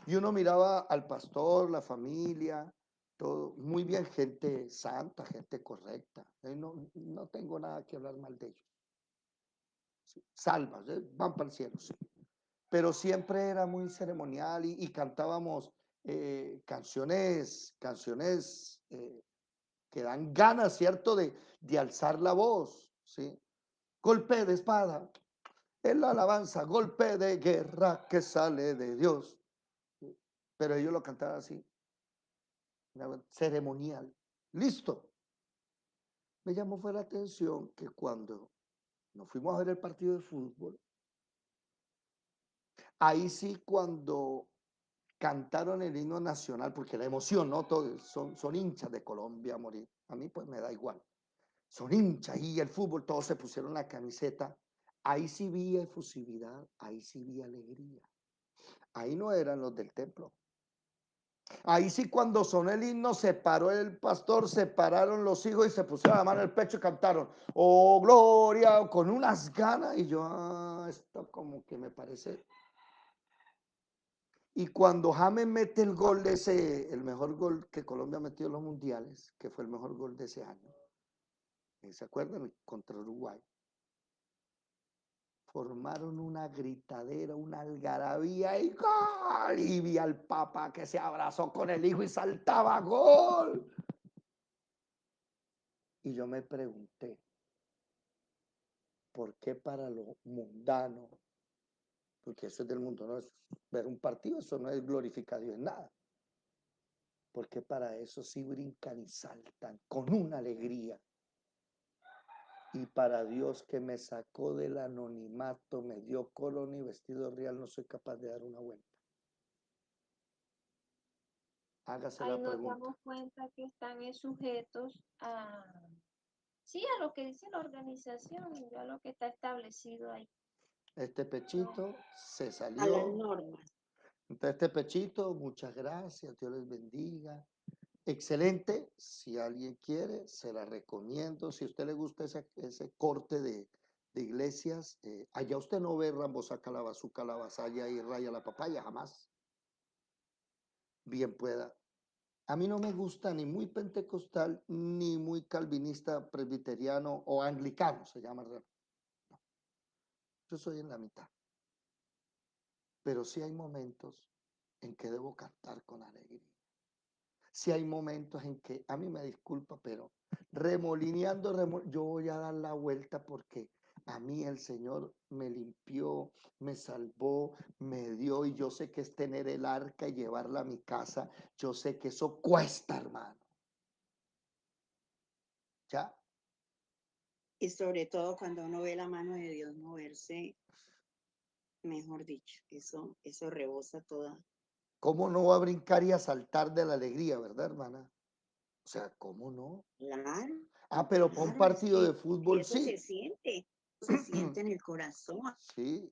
Y uno miraba al pastor, la familia, todo, muy bien, gente santa, gente correcta. No tengo nada que hablar mal de ellos. sí, salvas, van para el cielo, sí. Pero siempre era muy ceremonial y cantábamos canciones que dan ganas, ¿cierto? De alzar la voz, ¿sí? Golpe de espada, es la alabanza, golpe de guerra que sale de Dios. ¿Sí? Pero ellos lo cantaban así, ceremonial. Listo. Me llamó fue la atención que cuando nos fuimos a ver el partido de fútbol, ahí sí cuando cantaron el himno nacional, porque la emoción, ¿no? Todos son hinchas de Colombia a morir. A mí pues me da igual. Son hinchas y el fútbol, todos se pusieron la camiseta. Ahí sí vi efusividad, ahí sí vi alegría. Ahí no eran los del templo. Ahí sí cuando sonó el himno, se paró el pastor, se pararon los hijos y se pusieron la mano en el pecho y cantaron, oh gloria, con unas ganas. Y yo, esto como que me parece. Y cuando James mete el gol de el mejor gol que Colombia ha metido en los mundiales, que fue el mejor gol de ese año, ¿se acuerdan? Contra Uruguay. Formaron una gritadera, una algarabía y gol. Y vi al papá que se abrazó con el hijo y saltaba gol. Y yo me pregunté, ¿por qué para lo mundano? Porque eso es del mundo, no es ver un partido, eso no es glorificar a Dios en nada. Porque para eso sí brincan y saltan con una alegría. Y para Dios que me sacó del anonimato, me dio corona y vestido real, no soy capaz de dar una vuelta. Hágase Ahí la nos pregunta. damos cuenta que están sujetos a, sí, a lo que dice la organización, y a lo que está establecido ahí. Este pechito se A las salió. normas. Entonces, este pechito, muchas gracias, Dios les bendiga. Excelente, si alguien quiere, se la recomiendo. Si a usted le gusta ese corte de iglesias, allá usted no ve Rambosa Calabazuca, la vasalla y raya la papaya, jamás. Bien pueda. A mí no me gusta ni muy pentecostal, ni muy calvinista, presbiteriano o anglicano, se llama. No. Yo soy en la mitad. Pero sí hay momentos en que debo cantar con alegría. Sí hay momentos en que, a mí me disculpa, pero remolineando, yo voy a dar la vuelta porque a mí el Señor me limpió, me salvó, me dio y yo sé que es tener el arca y llevarla a mi casa. Yo sé que eso cuesta, hermano. ¿Ya? Y sobre todo cuando uno ve la mano de Dios moverse, mejor dicho, eso rebosa toda. ¿Cómo no va a brincar y a saltar de la alegría, verdad, hermana? O sea, ¿cómo no? Claro, Pero para un claro, es partido de que fútbol eso sí. se siente en el corazón. Sí.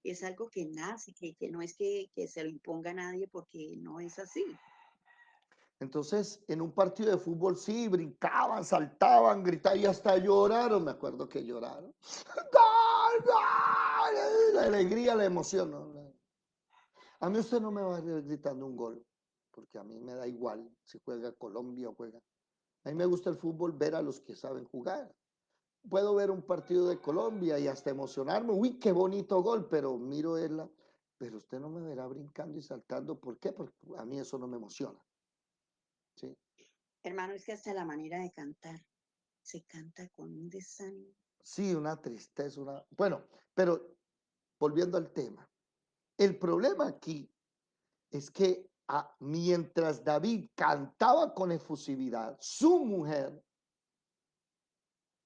Es algo que nace, que no es que se lo imponga a nadie porque no es así. Entonces, en un partido de fútbol sí, brincaban, saltaban, gritaban y hasta lloraron. Me acuerdo que lloraron. ¡Gol, gol! La alegría, la emoción. ¿No? A mí usted no me va a ver gritando un gol, porque a mí me da igual si juega Colombia o juega. A mí me gusta el fútbol ver a los que saben jugar. Puedo ver un partido de Colombia y hasta emocionarme. Uy, qué bonito gol, pero miro él. Pero usted no me verá brincando y saltando. ¿Por qué? Porque a mí eso no me emociona. ¿Sí? Hermano, es que hasta la manera de cantar se canta con un desánimo. Sí, una tristeza, Bueno, pero volviendo al tema, el problema aquí es que mientras David cantaba con efusividad, su mujer,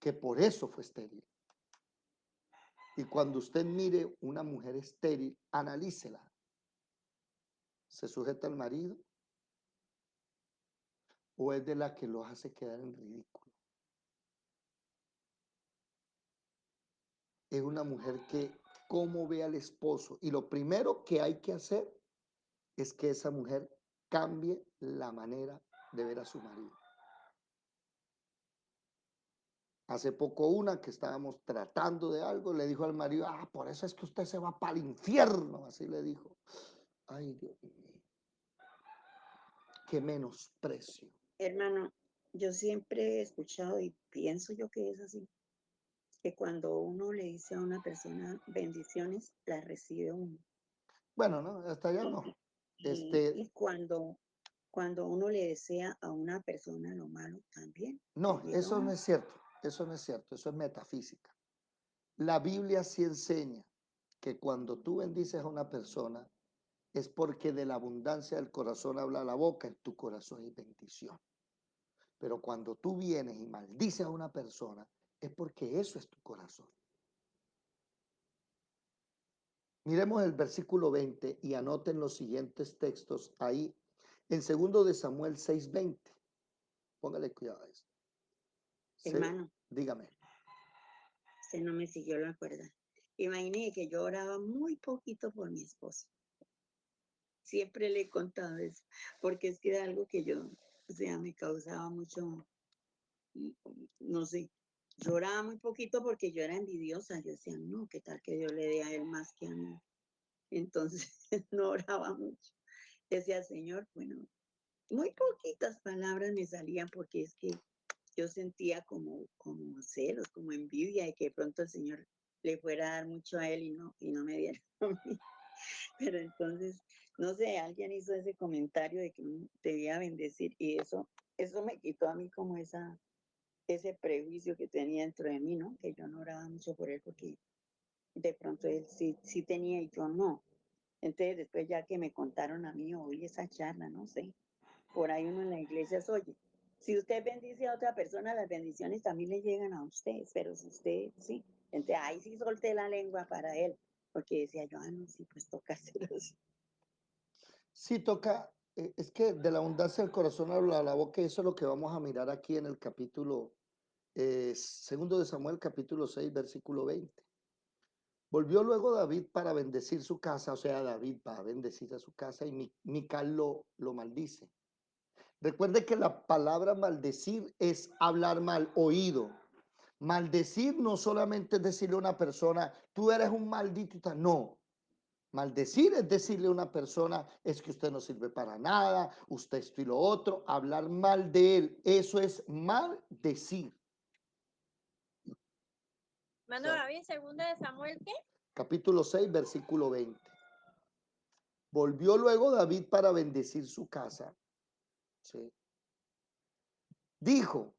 que por eso fue estéril, y cuando usted mire una mujer estéril, analícela. ¿Se sujeta al marido o es de la que los hace quedar en ridículo? Es una mujer que cómo ve al esposo. Y lo primero que hay que hacer es que esa mujer cambie la manera de ver a su marido. Hace poco una que estábamos tratando de algo le dijo al marido, por eso es que usted se va para el infierno, así le dijo. Ay, Dios mío, qué menosprecio. Hermano, yo siempre he escuchado y pienso yo que es así, que cuando uno le dice a una persona bendiciones, las recibe uno. Bueno, no, hasta allá no. Y cuando uno le desea a una persona lo malo, también le No, llega a eso no uno. es cierto. Eso no es cierto. Eso es metafísica. La Biblia sí enseña que cuando tú bendices a una persona es porque de la abundancia del corazón habla la boca, en tu corazón hay bendición. Pero cuando tú vienes y maldices a una persona, es porque eso es tu corazón. Miremos el versículo 20 y anoten los siguientes textos ahí en 2 de Samuel 6:20. Póngale cuidado a esto. Hermano, Dígame. usted no me siguió la cuerda. Imaginé que yo oraba muy poquito por mi esposo. Siempre le he contado eso, porque es que era algo que yo, o sea, me causaba mucho, no sé, yo oraba muy poquito porque yo era envidiosa. Yo decía, no, ¿qué tal que Dios le dé a él más que a mí? Entonces no oraba mucho. Decía, Señor, bueno, muy poquitas palabras me salían porque es que yo sentía como celos, como envidia de que de pronto el Señor le fuera a dar mucho a él y no me diera a mí. Pero entonces, no sé, alguien hizo ese comentario de que uno debía bendecir y eso me quitó a mí como ese prejuicio que tenía dentro de mí, ¿no? Que yo no oraba mucho por él porque de pronto él sí tenía y yo no. Entonces después ya que me contaron a mí, oí esa charla, no sé, por ahí uno en la iglesia se oye. Si usted bendice a otra persona, las bendiciones también le llegan a usted, pero si usted, sí, entonces ahí sí solté la lengua para él, porque decía yo, no, sí, pues toca hacerlo así. Sí toca, es que de la abundancia del corazón habla la boca y eso es lo que vamos a mirar aquí en el capítulo 2 de Samuel, capítulo 6, versículo 20. Volvió luego David para bendecir su casa, o sea, David va a bendecir a su casa y Mical lo maldice. Recuerde que la palabra maldecir es hablar mal, oído. Maldecir no solamente es decirle a una persona, tú eres un maldito, no. Maldecir es decirle a una persona, es que usted no sirve para nada, usted esto y lo otro, hablar mal de él, eso es maldecir. Mano David, segunda de Samuel, ¿qué? Capítulo 6, versículo 20. Volvió luego David para bendecir su casa. ¿Sí? Dijo,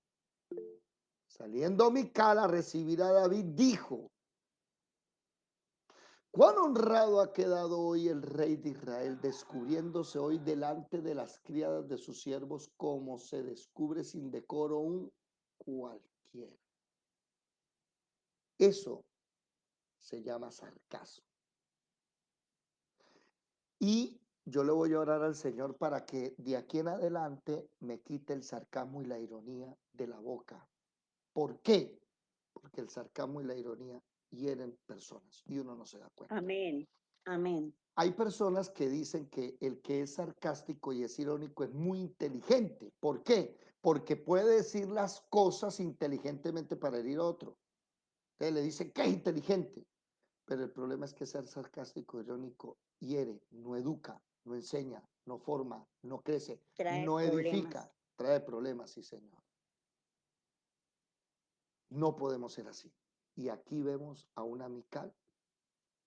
saliendo Mical a recibir a David, dijo, cuán honrado ha quedado hoy el rey de Israel, descubriéndose hoy delante de las criadas de sus siervos, como se descubre sin decoro un cualquiera. Eso se llama sarcasmo. Y yo le voy a orar al Señor para que de aquí en adelante me quite el sarcasmo y la ironía de la boca. ¿Por qué? Porque el sarcasmo y la ironía hieren personas y uno no se da cuenta. Amén, amén. Hay personas que dicen que el que es sarcástico y es irónico es muy inteligente. ¿Por qué? Porque puede decir las cosas inteligentemente para herir a otro. Entonces le dicen que es inteligente. Pero el problema es que ser sarcástico, irónico, hiere, no educa, no enseña, no forma, no crece, Trae no edifica, problemas. trae problemas, sí, señor. No podemos ser así. Y aquí vemos a una Mical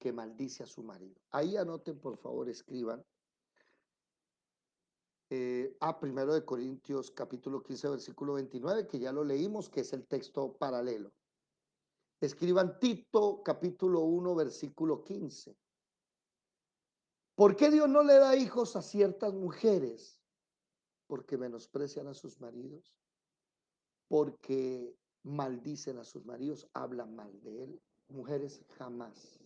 que maldice a su marido. Ahí anoten, por favor, escriban. Primero de Corintios capítulo 15, versículo 29, que ya lo leímos, que es el texto paralelo. Escriban Tito capítulo 1, versículo 15. ¿Por qué Dios no le da hijos a ciertas mujeres? Porque menosprecian a sus maridos, porque maldicen a sus maridos, hablan mal de él. Mujeres jamás,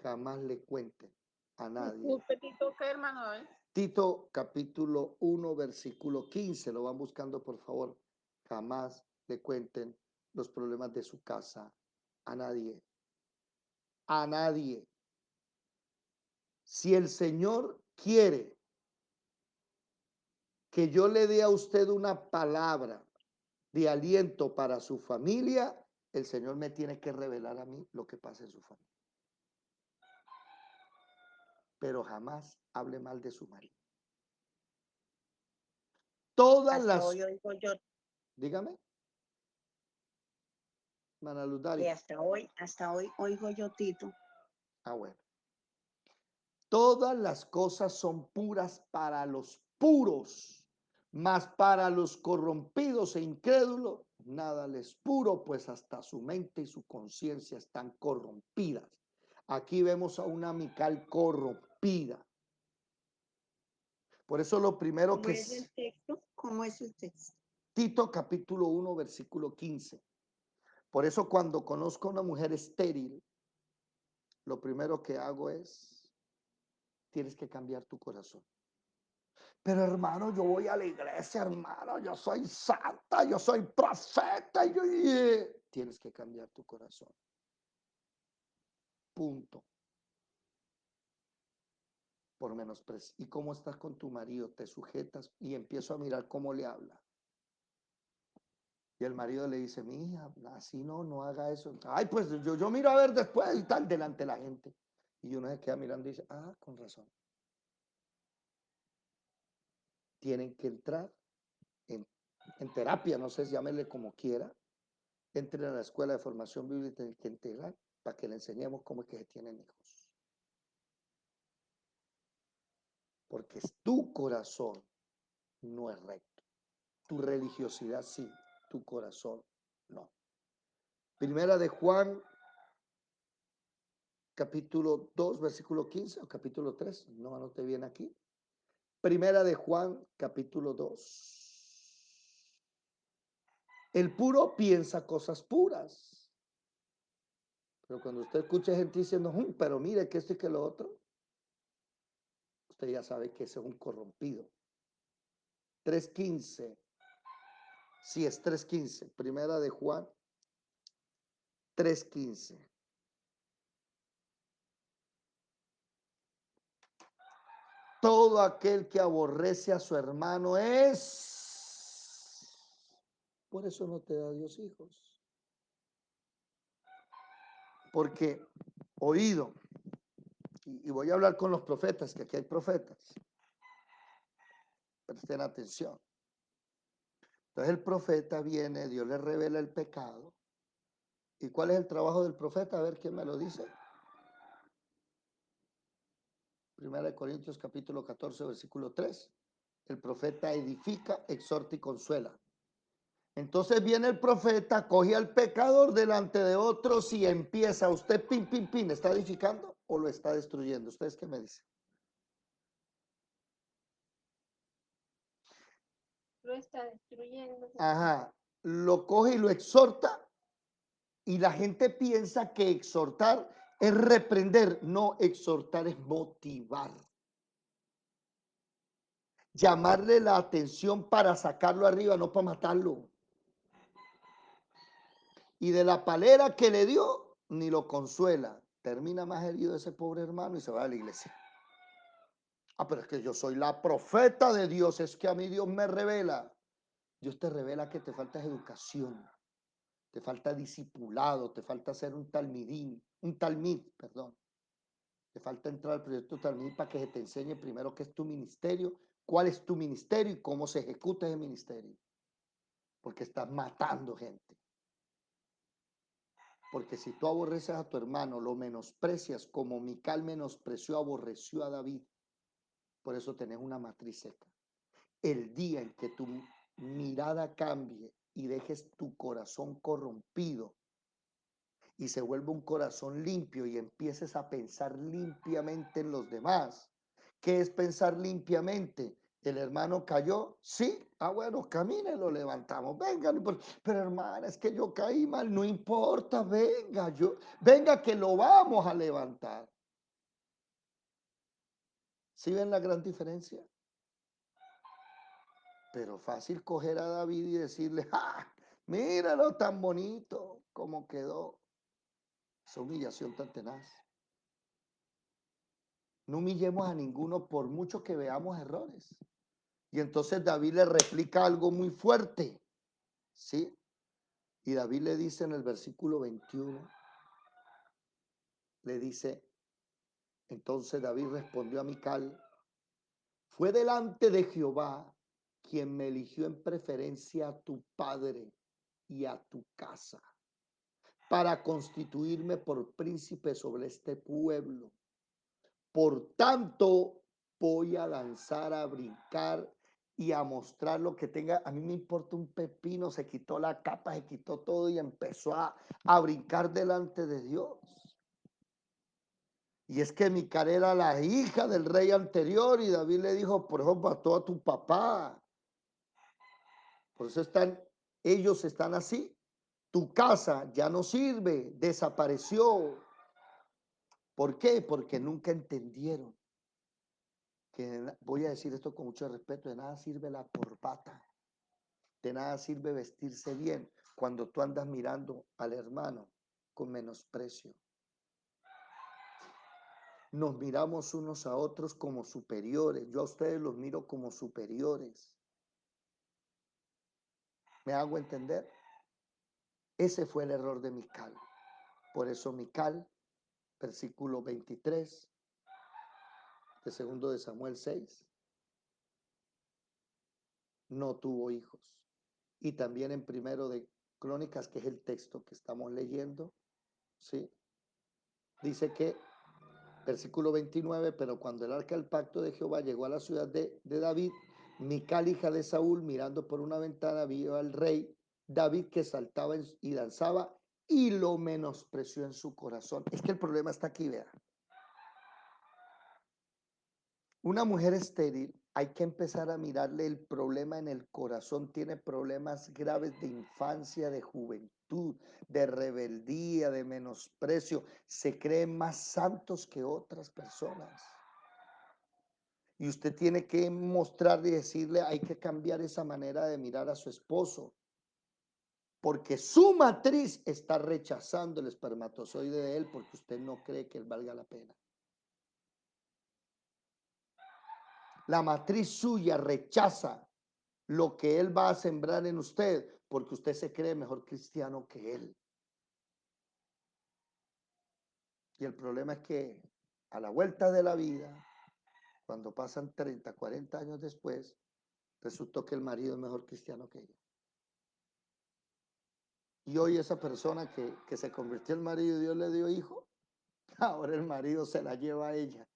jamás le cuenten a nadie. Disculpe, Tito, ¿qué, hermano David? Tito capítulo 1 versículo 15, lo van buscando por favor. Jamás le cuenten los problemas de su casa a nadie. A nadie. Si el Señor quiere que yo le dé a usted una palabra de aliento para su familia, el Señor me tiene que revelar a mí lo que pasa en su familia. Pero jamás hable mal de su marido. Todas Hasta las, hoy oigo yo, dígame. hermana Luz Que Dari. hasta hoy oigo yo, Tito. Ah, bueno. Todas las cosas son puras para los puros, mas para los corrompidos e incrédulos nada les puro, pues hasta su mente y su conciencia están corrompidas. Aquí vemos a una Mical corrompida. Por eso lo primero ¿Cómo que es el texto? ¿Cómo es el texto? Tito capítulo 1, versículo 15. Por eso cuando conozco a una mujer estéril, lo primero que hago es, tienes que cambiar tu corazón. Pero hermano, yo voy a la iglesia, hermano, yo soy santa, yo soy profeta, tienes que cambiar tu corazón. Punto. Por menosprecio. ¿Y cómo estás con tu marido? Te sujetas y empiezo a mirar cómo le habla. Y el marido le dice, mi hija, así no haga eso. Ay, pues yo miro a ver después y tal, delante de la gente. Y uno se queda mirando y dice, ah, con razón. Tienen que entrar en terapia, no sé, llámele como quiera. Entren a la escuela de formación bíblica integral para que le enseñemos cómo es que se tienen hijos. Porque es tu corazón no es recto. Tu religiosidad sí, tu corazón no. Primera de Juan, capítulo 2, versículo 15, o capítulo 3, no anoté bien aquí. Primera de Juan, capítulo 2. El puro piensa cosas puras. Pero cuando usted escucha gente diciendo, pero mire que esto y que lo otro, usted ya sabe que ese es un corrompido. 3:15. Sí, es 3:15. Primera de Juan 3:15. Todo aquel que aborrece a su hermano es. Por eso no te da Dios hijos. Porque oído, y voy a hablar con los profetas, que aquí hay profetas. Presten atención. Entonces el profeta viene, Dios le revela el pecado. ¿Y cuál es el trabajo del profeta? A ver quién me lo dice. Primera de Corintios capítulo 14, versículo 3. El profeta edifica, exhorta y consuela. Entonces viene el profeta, coge al pecador delante de otros y empieza, usted pin, ¿está edificando o lo está destruyendo? ¿Ustedes qué me dicen? Lo está destruyendo. Ajá, lo coge y lo exhorta y la gente piensa que exhortar es reprender, no, exhortar es motivar. Llamarle la atención para sacarlo arriba, no para matarlo. Y de la palera que le dio, ni lo consuela. Termina más herido ese pobre hermano y se va a la iglesia. Ah, pero es que yo soy la profeta de Dios, es que a mí Dios me revela. Dios te revela que te falta educación, te falta discipulado, te falta ser un talmid, perdón. Te falta entrar al proyecto talmid para que se te enseñe primero qué es tu ministerio, cuál es tu ministerio y cómo se ejecuta ese ministerio. Porque estás matando gente. Porque si tú aborreces a tu hermano, lo menosprecias como Mical menospreció, aborreció a David. Por eso tenés una matriz seca. El día en que tu mirada cambie y dejes tu corazón corrompido y se vuelva un corazón limpio y empieces a pensar limpiamente en los demás. ¿Qué es pensar limpiamente? ¿El hermano cayó? Sí. Ah, bueno, camine, lo levantamos. Venga, pero hermana, es que yo caí mal, no importa, venga que lo vamos a levantar. ¿Sí ven la gran diferencia? Pero fácil coger a David y decirle, ¡ah! Míralo tan bonito como quedó. Esa humillación tan tenaz. No humillemos a ninguno por mucho que veamos errores. Y entonces David le replica algo muy fuerte. ¿Sí? Y David le dice en el versículo 21, le dice, entonces David respondió a Mical, fue delante de Jehová quien me eligió en preferencia a tu padre y a tu casa. para constituirme por príncipe sobre este pueblo. Por tanto, voy a lanzar, a brincar y a mostrar lo que tenga. A mí me importa un pepino, se quitó la capa, se quitó todo y empezó a brincar delante de Dios. Y es que Mical era la hija del rey anterior y David le dijo, por eso mató a tu papá. Por eso ellos están así. Tu casa ya no sirve, desapareció. ¿Por qué? Porque nunca entendieron que, voy a decir esto con mucho respeto, de nada sirve la corbata, de nada sirve vestirse bien cuando tú andas mirando al hermano con menosprecio. Nos miramos unos a otros como superiores. Yo a ustedes los miro como superiores. ¿Me hago entender? Ese fue el error de Mical. Por eso Mical, versículo 23 de 2 de Samuel 6, no tuvo hijos. Y también en primero de Crónicas, que es el texto que estamos leyendo, ¿sí? Dice que, versículo 29, pero cuando el arca del pacto de Jehová llegó a la ciudad de David, Mical, hija de Saúl, mirando por una ventana, vio al rey David que saltaba y danzaba y lo menospreció en su corazón. Es que el problema está aquí, vea. Una mujer estéril, hay que empezar a mirarle el problema en el corazón. Tiene problemas graves de infancia, de juventud, de rebeldía, de menosprecio. Se creen más santos que otras personas. Y usted tiene que mostrarle y decirle, hay que cambiar esa manera de mirar a su esposo. Porque su matriz está rechazando el espermatozoide de él porque usted no cree que él valga la pena. La matriz suya rechaza lo que él va a sembrar en usted porque usted se cree mejor cristiano que él. Y el problema es que a la vuelta de la vida, cuando pasan 30, 40 años después, resultó que el marido es mejor cristiano que ella. Y hoy esa persona que se convirtió en marido y Dios le dio hijo, ahora el marido se la lleva a ella.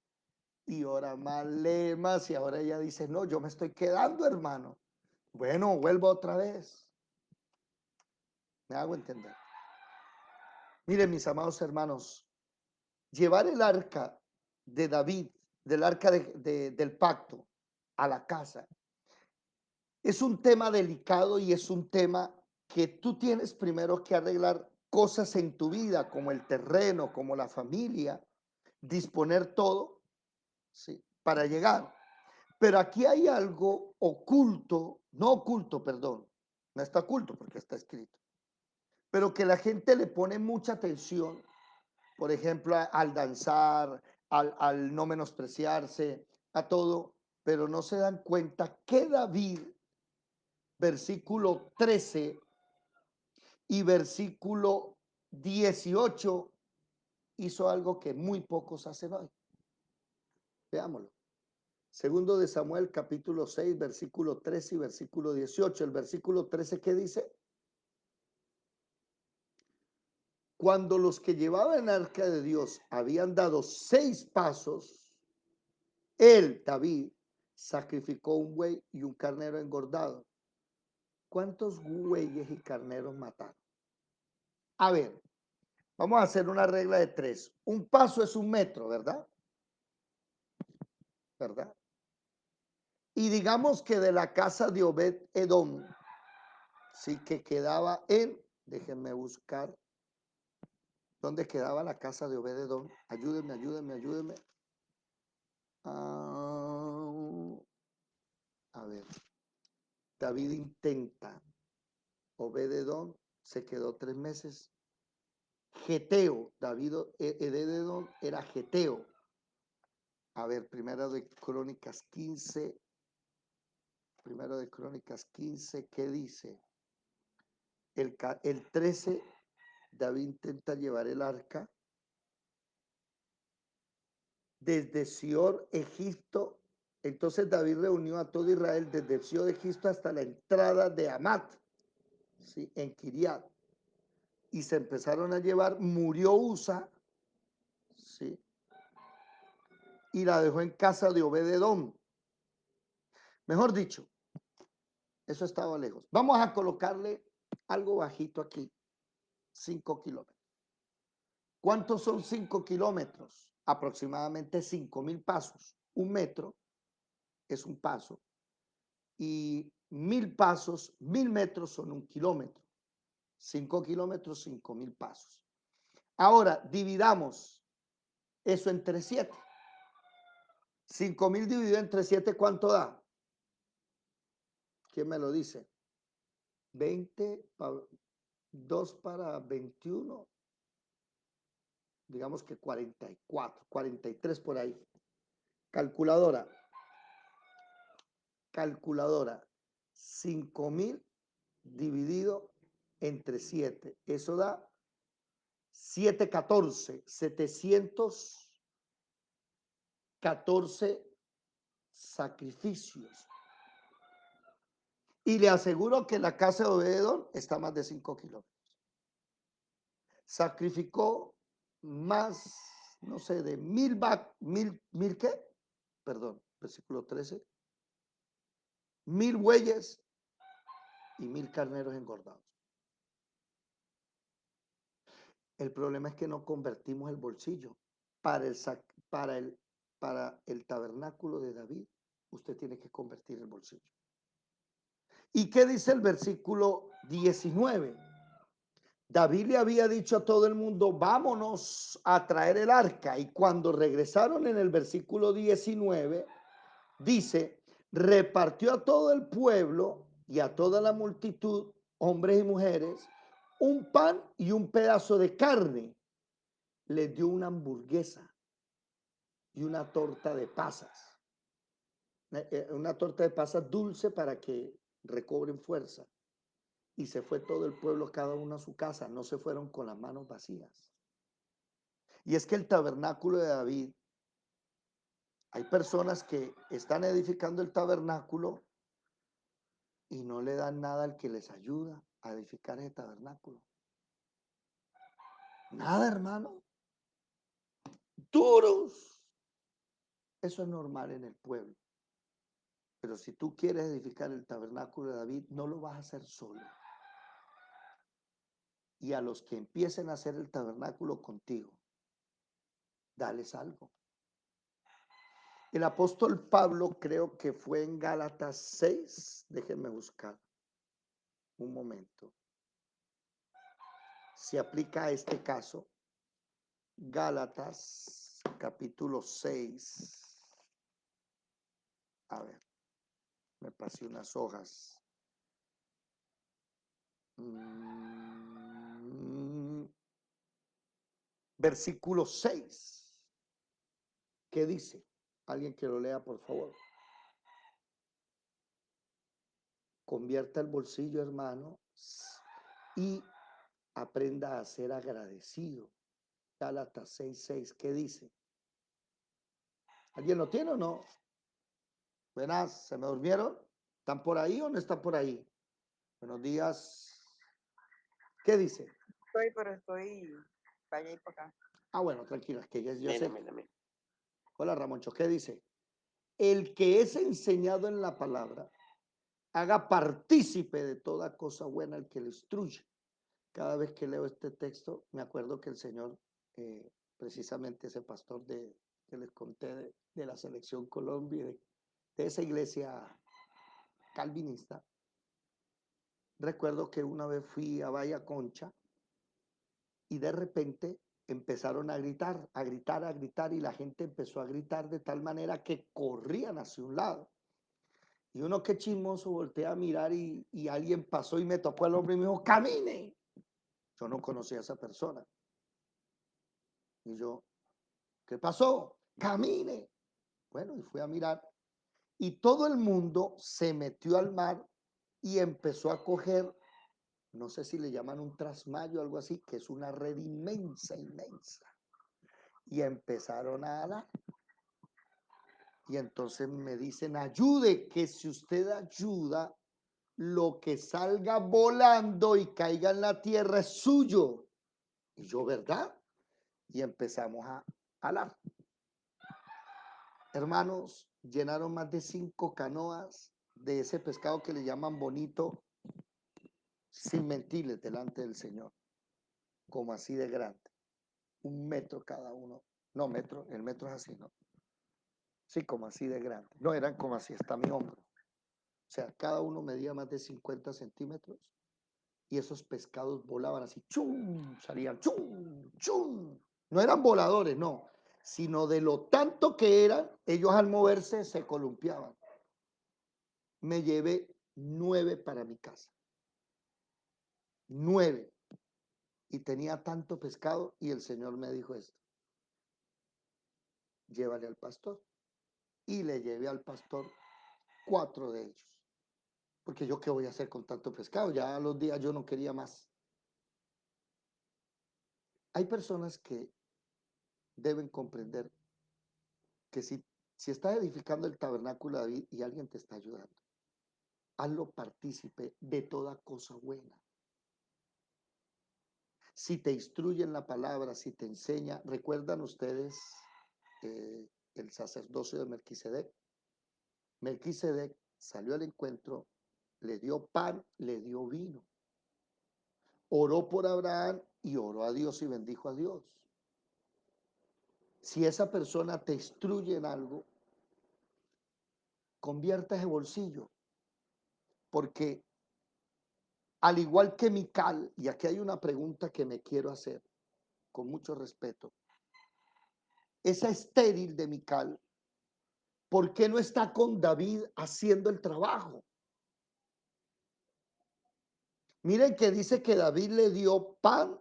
Y ora más, lee más, y ahora ella dice, no, yo me estoy quedando, hermano. Bueno, vuelvo otra vez. Me hago entender. Miren, mis amados hermanos, llevar el arca de David, del arca del pacto, a la casa, es un tema delicado y es un tema que tú tienes primero que arreglar cosas en tu vida, como el terreno, como la familia, disponer todo, ¿sí?, para llegar. Pero aquí hay algo oculto, no oculto, perdón, no está oculto porque está escrito, pero que la gente le pone mucha atención, por ejemplo, al danzar, al no menospreciarse, a todo, pero no se dan cuenta que David, versículo 13 y versículo 18, hizo algo que muy pocos hacen hoy. Veámoslo. Segundo de Samuel, capítulo 6, versículo 13 y versículo 18. El versículo 13, ¿qué dice? Cuando los que llevaban el arca de Dios habían dado 6 pasos, él, David, sacrificó un buey y un carnero engordado. ¿Cuántos bueyes y carneros mataron? A ver, vamos a hacer una regla de 3. Un paso es 1 metro, ¿verdad? ¿Verdad? Y digamos que de la casa de Obed Edom, sí, que quedaba en, déjenme buscar, ¿dónde quedaba la casa de Obed Edom? Ayúdenme, ayúdenme, ayúdenme. A ver, David intenta, Obed Edom se quedó 3 meses. Geteo, David Edom era Geteo. A ver, primero de Crónicas 15, ¿qué dice? El 13, David intenta llevar el arca desde Sior, Egipto. Entonces David reunió a todo Israel desde Sior, Egipto, hasta la entrada de Amat, ¿sí?, en Kiriat. y se empezaron a llevar, murió Usa, ¿sí? Y la dejó en casa de Obed-edom. Mejor dicho, eso estaba lejos. Vamos a colocarle algo bajito aquí, 5 kilómetros. ¿Cuántos son 5 kilómetros? Aproximadamente 5.000 pasos. Un metro es un paso y 1.000 pasos, 1.000 metros son 1 kilómetro. 5 kilómetros, 5.000 pasos. Ahora, dividamos eso entre 7. 5.000 dividido entre 7, ¿cuánto da? ¿Quién me lo dice? 20, 2 para 21, digamos que 44, 43 por ahí. Calculadora. Calculadora. 5.000 dividido entre 7. Eso da 714, 714 sacrificios. Y le aseguro que la casa de Obed-edom está a más de 5 kilómetros. Sacrificó más, no sé, de 1.000 ¿qué? Perdón, versículo 13. 1.000 bueyes y 1.000 carneros engordados. El problema es que no convertimos el bolsillo. Para el tabernáculo de David, usted tiene que convertir el bolsillo. ¿Y qué dice el versículo 19? David le había dicho a todo el mundo, vámonos a traer el arca. Y cuando regresaron en el versículo 19, dice, repartió a todo el pueblo y a toda la multitud, hombres y mujeres, un pan y un pedazo de carne. Les dio una hamburguesa y una torta de pasas. Una torta de pasas dulce para que recobren fuerza. Y se fue todo el pueblo, cada uno a su casa. No se fueron con las manos vacías. Y es que el tabernáculo de David, hay personas que están edificando el tabernáculo y no le dan nada al que les ayuda a edificar el tabernáculo. Nada, hermano. Duros. Eso es normal en el pueblo. Pero si tú quieres edificar el tabernáculo de David, no lo vas a hacer solo. Y a los que empiecen a hacer el tabernáculo contigo, dales algo. El apóstol Pablo, creo que fue en Gálatas 6, déjenme buscar un momento. Se aplica a este caso. Gálatas capítulo 6. A ver, me pasé unas hojas. Versículo 6. ¿Qué dice? Alguien que lo lea, por favor. Convierta el bolsillo, hermano, y aprenda a ser agradecido. Gálatas 6:6, ¿qué dice? ¿Alguien lo tiene o no? Buenas, ¿se me durmieron? ¿Están por ahí o no están por ahí? Buenos días. ¿Qué dice? Estoy para allá y para acá. Ah, bueno, tranquila, es que yo sé. Mira. Hola, Ramoncho, ¿qué dice? El que es enseñado en la palabra, haga partícipe de toda cosa buena el que le instruye. Cada vez que leo este texto, me acuerdo que el Señor, precisamente ese pastor que les conté de la Selección Colombia, de esa iglesia calvinista, recuerdo que una vez fui a Bahía Concha y de repente empezaron a gritar, y la gente empezó a gritar de tal manera que corrían hacia un lado. Y uno que chismoso voltea a mirar y alguien pasó y me tocó al hombre y me dijo, camine. Yo no conocía a esa persona. Y yo, ¿qué pasó? Camine. Bueno, y fui a mirar. Y todo el mundo se metió al mar y empezó a coger, no sé si le llaman un trasmayo o algo así, que es una red inmensa, inmensa. Y empezaron a alar. Y entonces me dicen, ayude, que si usted ayuda, lo que salga volando y caiga en la tierra es suyo. Y yo, ¿verdad? Y empezamos a alar. Hermanos, llenaron más de 5 canoas de ese pescado que le llaman bonito, sin mentirles, delante del Señor, como así de grande, 1 metro cada uno. No, metro, el metro es así, ¿no? Sí, como así de grande. No, eran como así, hasta mi hombro. O sea, cada uno medía más de 50 centímetros y esos pescados volaban así, chum, salían, chum, chum. No eran voladores, no, sino de lo tanto que eran, ellos al moverse se columpiaban. Me llevé 9 para mi casa. 9. Y tenía tanto pescado y el Señor me dijo esto: llévale al pastor. Y le llevé al pastor 4 de ellos. Porque yo qué voy a hacer con tanto pescado, ya a los días yo no quería más. Hay personas que deben comprender que si estás edificando el tabernáculo de David y alguien te está ayudando, hazlo partícipe de toda cosa buena. Si te instruye en la palabra, si te enseña, ¿recuerdan ustedes el sacerdocio de Melquisedec? Melquisedec salió al encuentro, le dio pan, le dio vino. Oró por Abraham y oró a Dios y bendijo a Dios. Si esa persona te instruye en algo, convierta ese bolsillo, porque al igual que Mical, y aquí hay una pregunta que me quiero hacer con mucho respeto, esa estéril de Mical, ¿por qué no está con David haciendo el trabajo? Miren que dice que David le dio pan,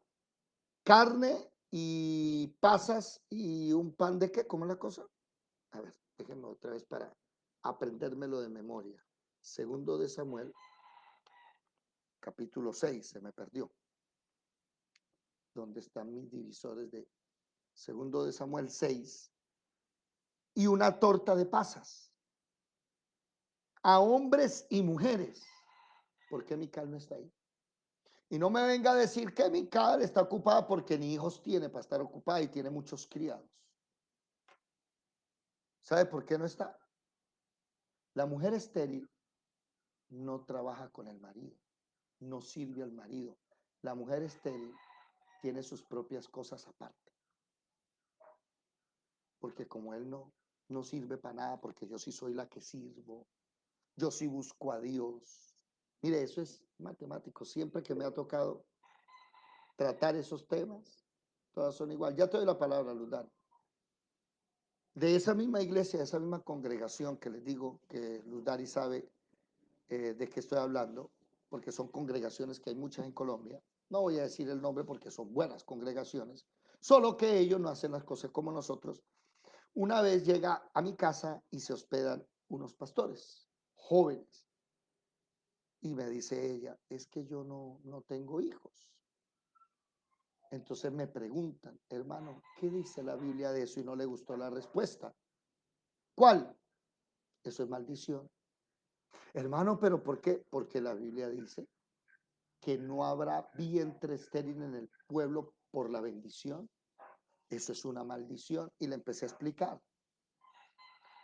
carne y pasas y un pan de qué, ¿cómo es la cosa? A ver, déjenme otra vez para aprendérmelo de memoria. Segundo de Samuel, capítulo 6, se me perdió. ¿Dónde están mis divisores de Segundo de Samuel 6? Y una torta de pasas a hombres y mujeres. ¿Por qué Mical no está ahí? Y no me venga a decir que Mical está ocupada porque ni hijos tiene para estar ocupada y tiene muchos criados. ¿Sabe por qué no está? La mujer estéril no trabaja con el marido, no sirve al marido. La mujer estéril tiene sus propias cosas aparte. Porque como él no sirve para nada, porque yo sí soy la que sirvo, yo sí busco a Dios. Mire, eso es matemático. Siempre que me ha tocado tratar esos temas, todas son igual. Ya te doy la palabra, Luzdan. De esa misma iglesia, de esa misma congregación que les digo que Luzdari sabe de qué estoy hablando, porque son congregaciones que hay muchas en Colombia. No voy a decir el nombre porque son buenas congregaciones, solo que ellos no hacen las cosas como nosotros. Una vez llega a mi casa y se hospedan unos pastores jóvenes y me dice ella, es que yo no tengo hijos. Entonces me preguntan, hermano, ¿qué dice la Biblia de eso? Y no le gustó la respuesta. ¿Cuál? Eso es maldición. Hermano, ¿pero por qué? Porque la Biblia dice que no habrá vientre estéril en el pueblo por la bendición. Eso es una maldición. Y le empecé a explicar.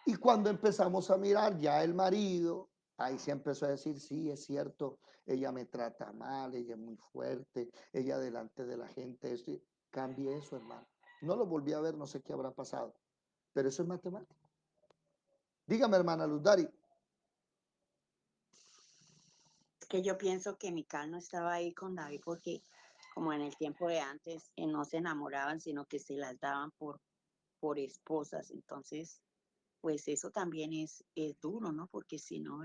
Y cuando empezamos a mirar ya el marido, ahí se empezó a decir, sí, es cierto, ella me trata mal, ella es muy fuerte, ella delante de la gente, esto. Cambie eso, hermano. No lo volví a ver, no sé qué habrá pasado, pero eso es matemático. Dígame, hermana Luzdari. Es que yo pienso que Mical no estaba ahí con David porque, como en el tiempo de antes, no se enamoraban, sino que se las daban por esposas. Entonces, pues eso también es duro, ¿no? Porque si no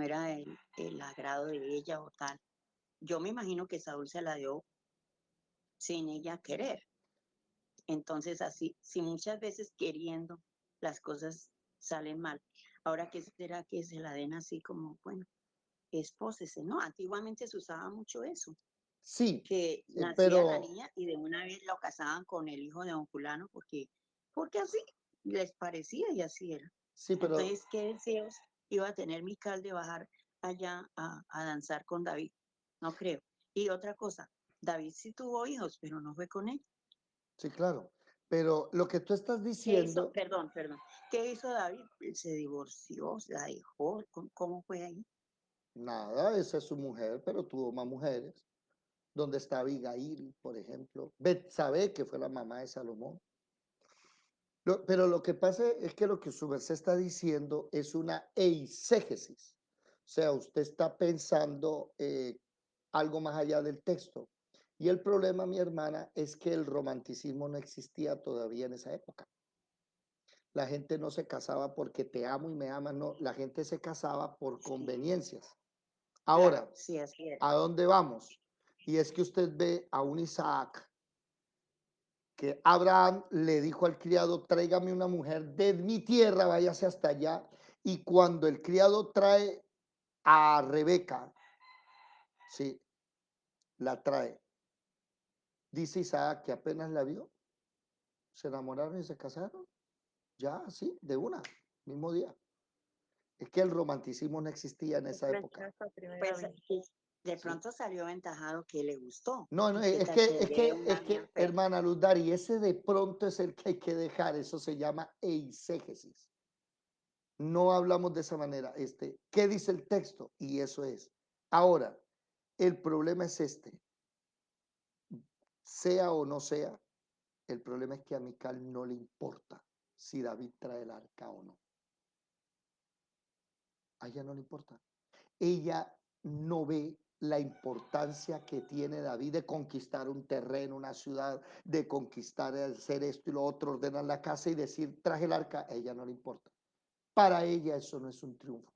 era el agrado de ella o tal. Yo me imagino que Saúl se la dio sin ella querer. Entonces, así, si muchas veces queriendo las cosas salen mal, ahora qué será que se la den así como, bueno, espósese, ¿no? Antiguamente se usaba mucho eso, Sí, que nacía la pero niña y de una vez lo casaban con el hijo de don fulano porque así les parecía y así era. sí, pero Entonces, ¿qué deseos iba a tener Mical de bajar allá a danzar con David. No creo. Y otra cosa, David sí tuvo hijos, pero no fue con él. Sí, claro. Pero lo que tú estás ¿Qué hizo? diciendo, Perdón. ¿Qué hizo David? Se divorció, se la dejó. ¿Cómo fue ahí? nada, esa es su mujer, pero tuvo más mujeres. Donde está Abigail, por ejemplo. Betsabé, que fue la mamá de Salomón. Pero lo que pasa es que lo que su merced está diciendo es una eisegesis. O sea, usted está pensando algo más allá del texto. Y el problema, mi hermana, es que el romanticismo no existía todavía en esa época. La gente no se casaba porque te amo y me amas, no. La gente se casaba por conveniencias. Ahora, Claro, sí, así era. ¿a dónde vamos? Y es que usted ve a un Isaac que Abraham le dijo al criado, tráigame una mujer de mi tierra, váyase hasta allá. Y cuando el criado trae a Rebeca, sí, la trae, dice Isaac que apenas la vio, se enamoraron y se casaron, ya, sí, de una, mismo día. Es que el romanticismo no existía en esa época. Pues de Sí. pronto salió aventajado que le gustó. No, no, ¿Y qué es tal que, que es llegue que, una es bien que, fea? hermana Luz Dari, ese de pronto es el que hay que dejar, eso se llama eisegesis. No hablamos de esa manera. ¿Qué dice el texto? Y eso es. Ahora, el problema es sea o no sea, el problema es que a Mical no le importa si David trae el arca o no. A ella no le importa. Ella no ve la importancia que tiene David de conquistar un terreno, una ciudad, de conquistar, hacer esto y lo otro, ordenar la casa y decir, traje el arca, a ella no le importa. Para ella eso no es un triunfo.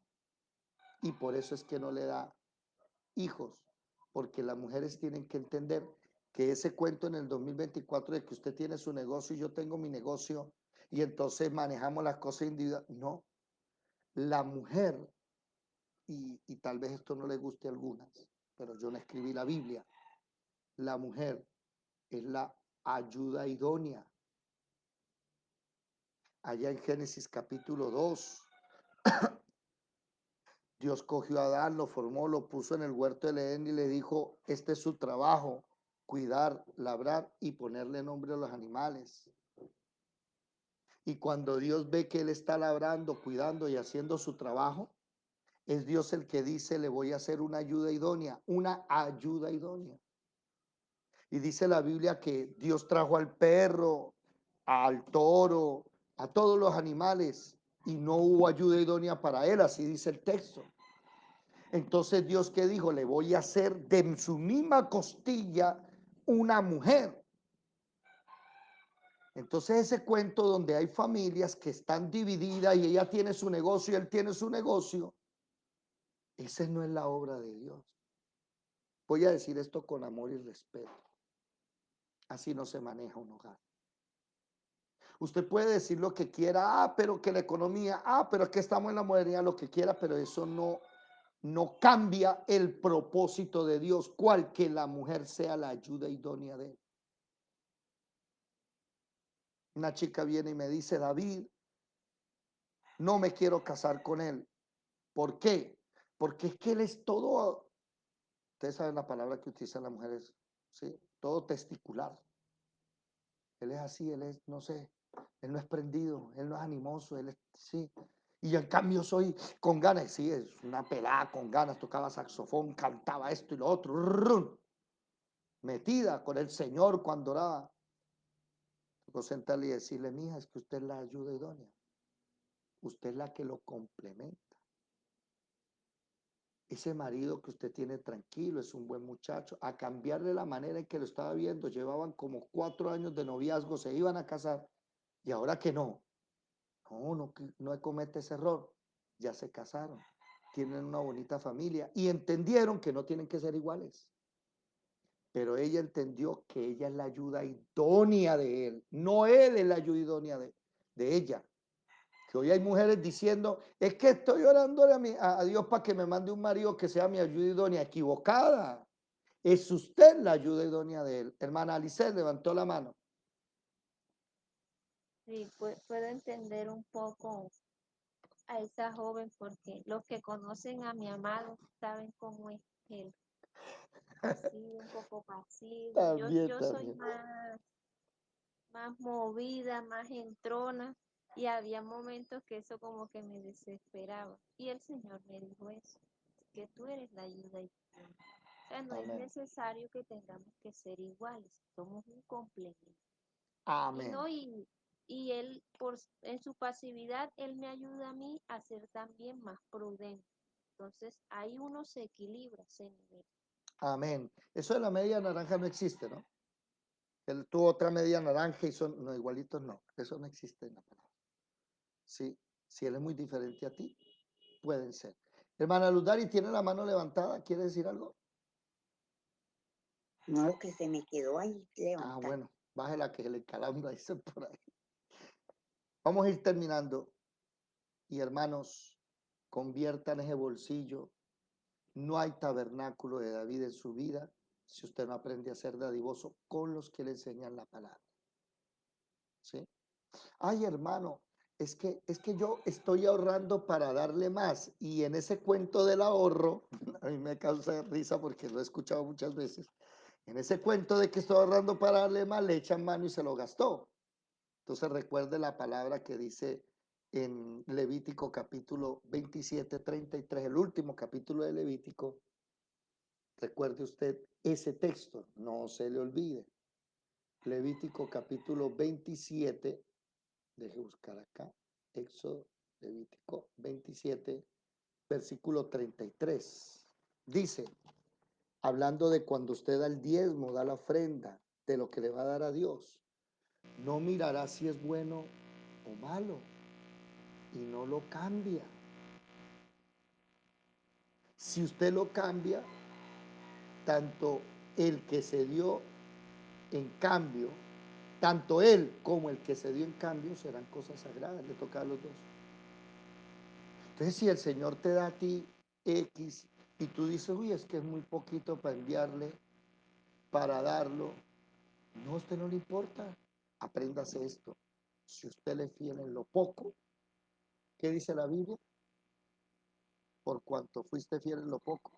Y por eso es que no le da hijos, porque las mujeres tienen que entender que ese cuento en el 2024 de que usted tiene su negocio y yo tengo mi negocio y entonces manejamos las cosas individuales, no, la mujer, y tal vez esto no le guste a algunas, pero yo no escribí la Biblia, la mujer es la ayuda idónea. Allá en Génesis capítulo 2, Dios cogió a Adán, lo formó, lo puso en el huerto del Edén y le dijo, este es su trabajo, cuidar, labrar y ponerle nombre a los animales. Y cuando Dios ve que él está labrando, cuidando y haciendo su trabajo, es Dios el que dice, le voy a hacer una ayuda idónea, una ayuda idónea. Y dice la Biblia que Dios trajo al perro, al toro, a todos los animales y no hubo ayuda idónea para él, así dice el texto. Entonces Dios, ¿qué dijo? Le voy a hacer de su misma costilla una mujer. Entonces ese cuento donde hay familias que están divididas y ella tiene su negocio y él tiene su negocio, esa no es la obra de Dios. Voy a decir esto con amor y respeto. Así no se maneja un hogar. Usted puede decir lo que quiera, pero que la economía, pero es que estamos en la modernidad, lo que quiera, pero eso no cambia el propósito de Dios, cual que la mujer sea la ayuda idónea de él. Una chica viene y me dice, David, no me quiero casar con él. ¿Por qué? Porque es que él es todo, ustedes saben la palabra que utilizan las mujeres, ¿sí? Todo testicular. Él es así, él es, no sé, él no es prendido, él no es animoso, él es, sí. Y en cambio soy con ganas, sí, es una pelada con ganas, tocaba saxofón, cantaba esto y lo otro, ¡rum! Metida con el Señor cuando oraba. Tocó sentarle y decirle, mija, es que usted es la ayuda idónea. Usted es la que lo complementa. Ese marido que usted tiene tranquilo, es un buen muchacho, a cambiarle la manera en que lo estaba viendo, llevaban como 4 años de noviazgo, se iban a casar, y ahora que no comete ese error, ya se casaron, tienen una bonita familia, y entendieron que no tienen que ser iguales, pero ella entendió que ella es la ayuda idónea de él, no él es la ayuda idónea de ella. Que hoy hay mujeres diciendo, es que estoy orándole a Dios para que me mande un marido que sea mi ayuda idónea. Equivocada. Es usted la ayuda idónea de él. Hermana Alice levantó la mano. Sí, puedo entender un poco a esa joven porque los que conocen a mi amado saben cómo es él. Así, un poco pasivo. También, Yo soy también. más movida, más entrona, y había momentos que eso como que me desesperaba. Y el Señor me dijo eso, que tú eres la ayuda idónea. O sea, no es Amén. necesario que tengamos que ser iguales, somos un complemento. Y Amén. no, y él, en su pasividad, él me ayuda a mí a ser también más prudente. Entonces, ahí uno se equilibra, se nivela. Amén. Eso de la media naranja no existe, ¿no? Él tuvo otra media naranja y son, no, igualitos no. Eso no existe en la palabra. Sí, si él es muy diferente a ti, pueden ser. Hermana Ludari, ¿tiene la mano levantada? ¿Quiere decir algo? No, que se me quedó ahí Ah, levantada. bueno, bájela que le calambra, dicen por ahí. Vamos a ir terminando. Y hermanos, conviertan ese bolsillo. No hay tabernáculo de David en su vida si usted no aprende a ser dadivoso con los que le enseñan la palabra. ¿Sí? Ay, hermano, es que yo estoy ahorrando para darle más. Y en ese cuento del ahorro, a mí me causa risa porque lo he escuchado muchas veces. En ese cuento de que estoy ahorrando para darle más, le echan mano y se lo gastó. Entonces recuerde la palabra que dice en Levítico capítulo 27, 33, el último capítulo de Levítico. Recuerde usted ese texto, no se le olvide. Levítico capítulo 27, deje buscar acá, Éxodo, Levítico 27, versículo 33. Dice, hablando de cuando usted da el diezmo, da la ofrenda de lo que le va a dar a Dios, no mirará si es bueno o malo y no lo cambia. Si usted lo cambia, tanto el que se dio en cambio, tanto él como el que se dio en cambio serán cosas sagradas, le toca a los dos. Entonces, si el Señor te da a ti X y tú dices, uy, es que es muy poquito para enviarle, para darlo, no, a usted no le importa. Apréndase esto. Si usted le es fiel en lo poco, ¿qué dice la Biblia? Por cuanto fuiste fiel en lo poco.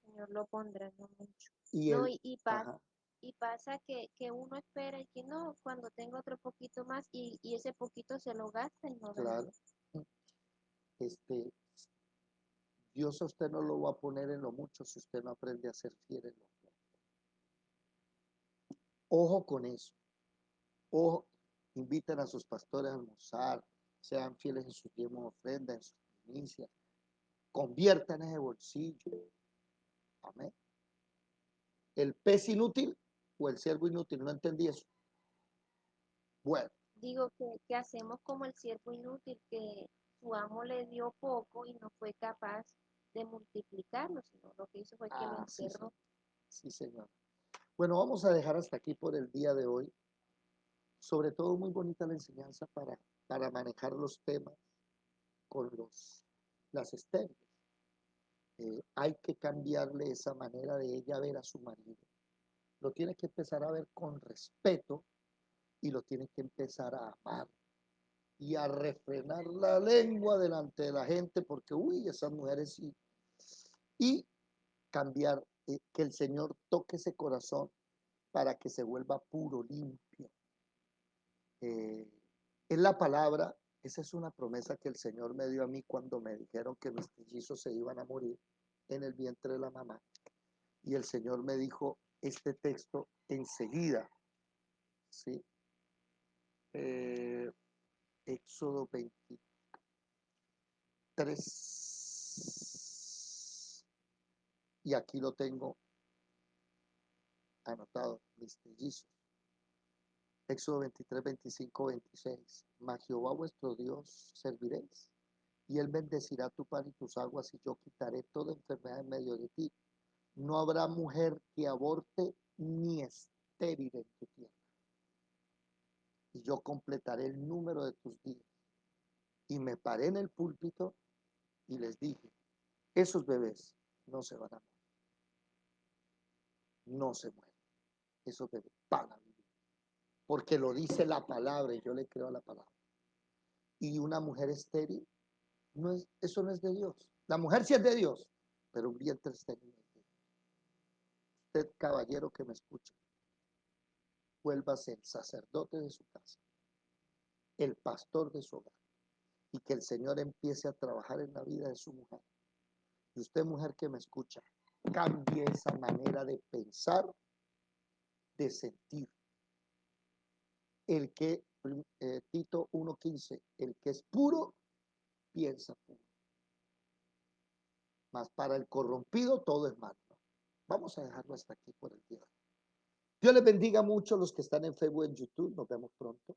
El Señor lo pondrá en lo mucho. Y No, él, ajá, y pasa que uno espera y que no, cuando tenga otro poquito más y ese poquito se lo gasta y no da claro, nada. este, Dios a usted no lo va a poner en lo mucho si usted no aprende a ser fiel en lo poco. Ojo con eso. Ojo, inviten a sus pastores a almorzar, sean fieles en sus diezmos, ofrendas, en sus primicias, conviertan ese bolsillo. Amén. El pez inútil o el siervo inútil, no entendí eso. Bueno, Digo que hacemos como el siervo inútil, que su amo le dio poco y no fue capaz de multiplicarlo, sino lo que hizo fue que lo sí, enterró. sí, señor. Bueno, vamos a dejar hasta aquí por el día de hoy. Sobre todo muy bonita la enseñanza para manejar los temas con las estériles. Hay que cambiarle esa manera de ella ver a su marido. Lo tiene que empezar a ver con respeto y lo tiene que empezar a amar y a refrenar la lengua delante de la gente porque, uy, esas mujeres sí. Y cambiar, que el Señor toque ese corazón para que se vuelva puro, limpio. Es la palabra, esa es una promesa que el Señor me dio a mí cuando me dijeron que mis trillizos se iban a morir en el vientre de la mamá. Y el Señor me dijo este texto enseguida, ¿sí? Éxodo 23. Y aquí lo tengo anotado, mis trillizos. Éxodo 23, 25, 26. Mas Jehová vuestro Dios serviréis, y él bendecirá tu pan y tus aguas, y yo quitaré toda enfermedad en medio de ti. No habrá mujer que aborte ni estéril en tu tierra. Y yo completaré el número de tus días. Y me paré en el púlpito y les dije, esos bebés no se van a morir, no se mueren, esos bebés van a vivir, porque lo dice la palabra y yo le creo a la palabra. y una mujer estéril, eso no es de Dios. La mujer sí es de Dios, pero un vientre estéril no es de Dios. Usted, caballero que me escucha, vuélvase el sacerdote de su casa, el pastor de su hogar, y que el Señor empiece a trabajar en la vida de su mujer. Y usted, mujer que me escucha, cambie esa manera de pensar, de sentir. El que, Tito 1:15, el que es puro, piensa puro. Mas para el corrompido todo es malo. Vamos a dejarlo hasta aquí por el día. Dios les bendiga mucho los que están en Facebook, en YouTube. Nos vemos pronto.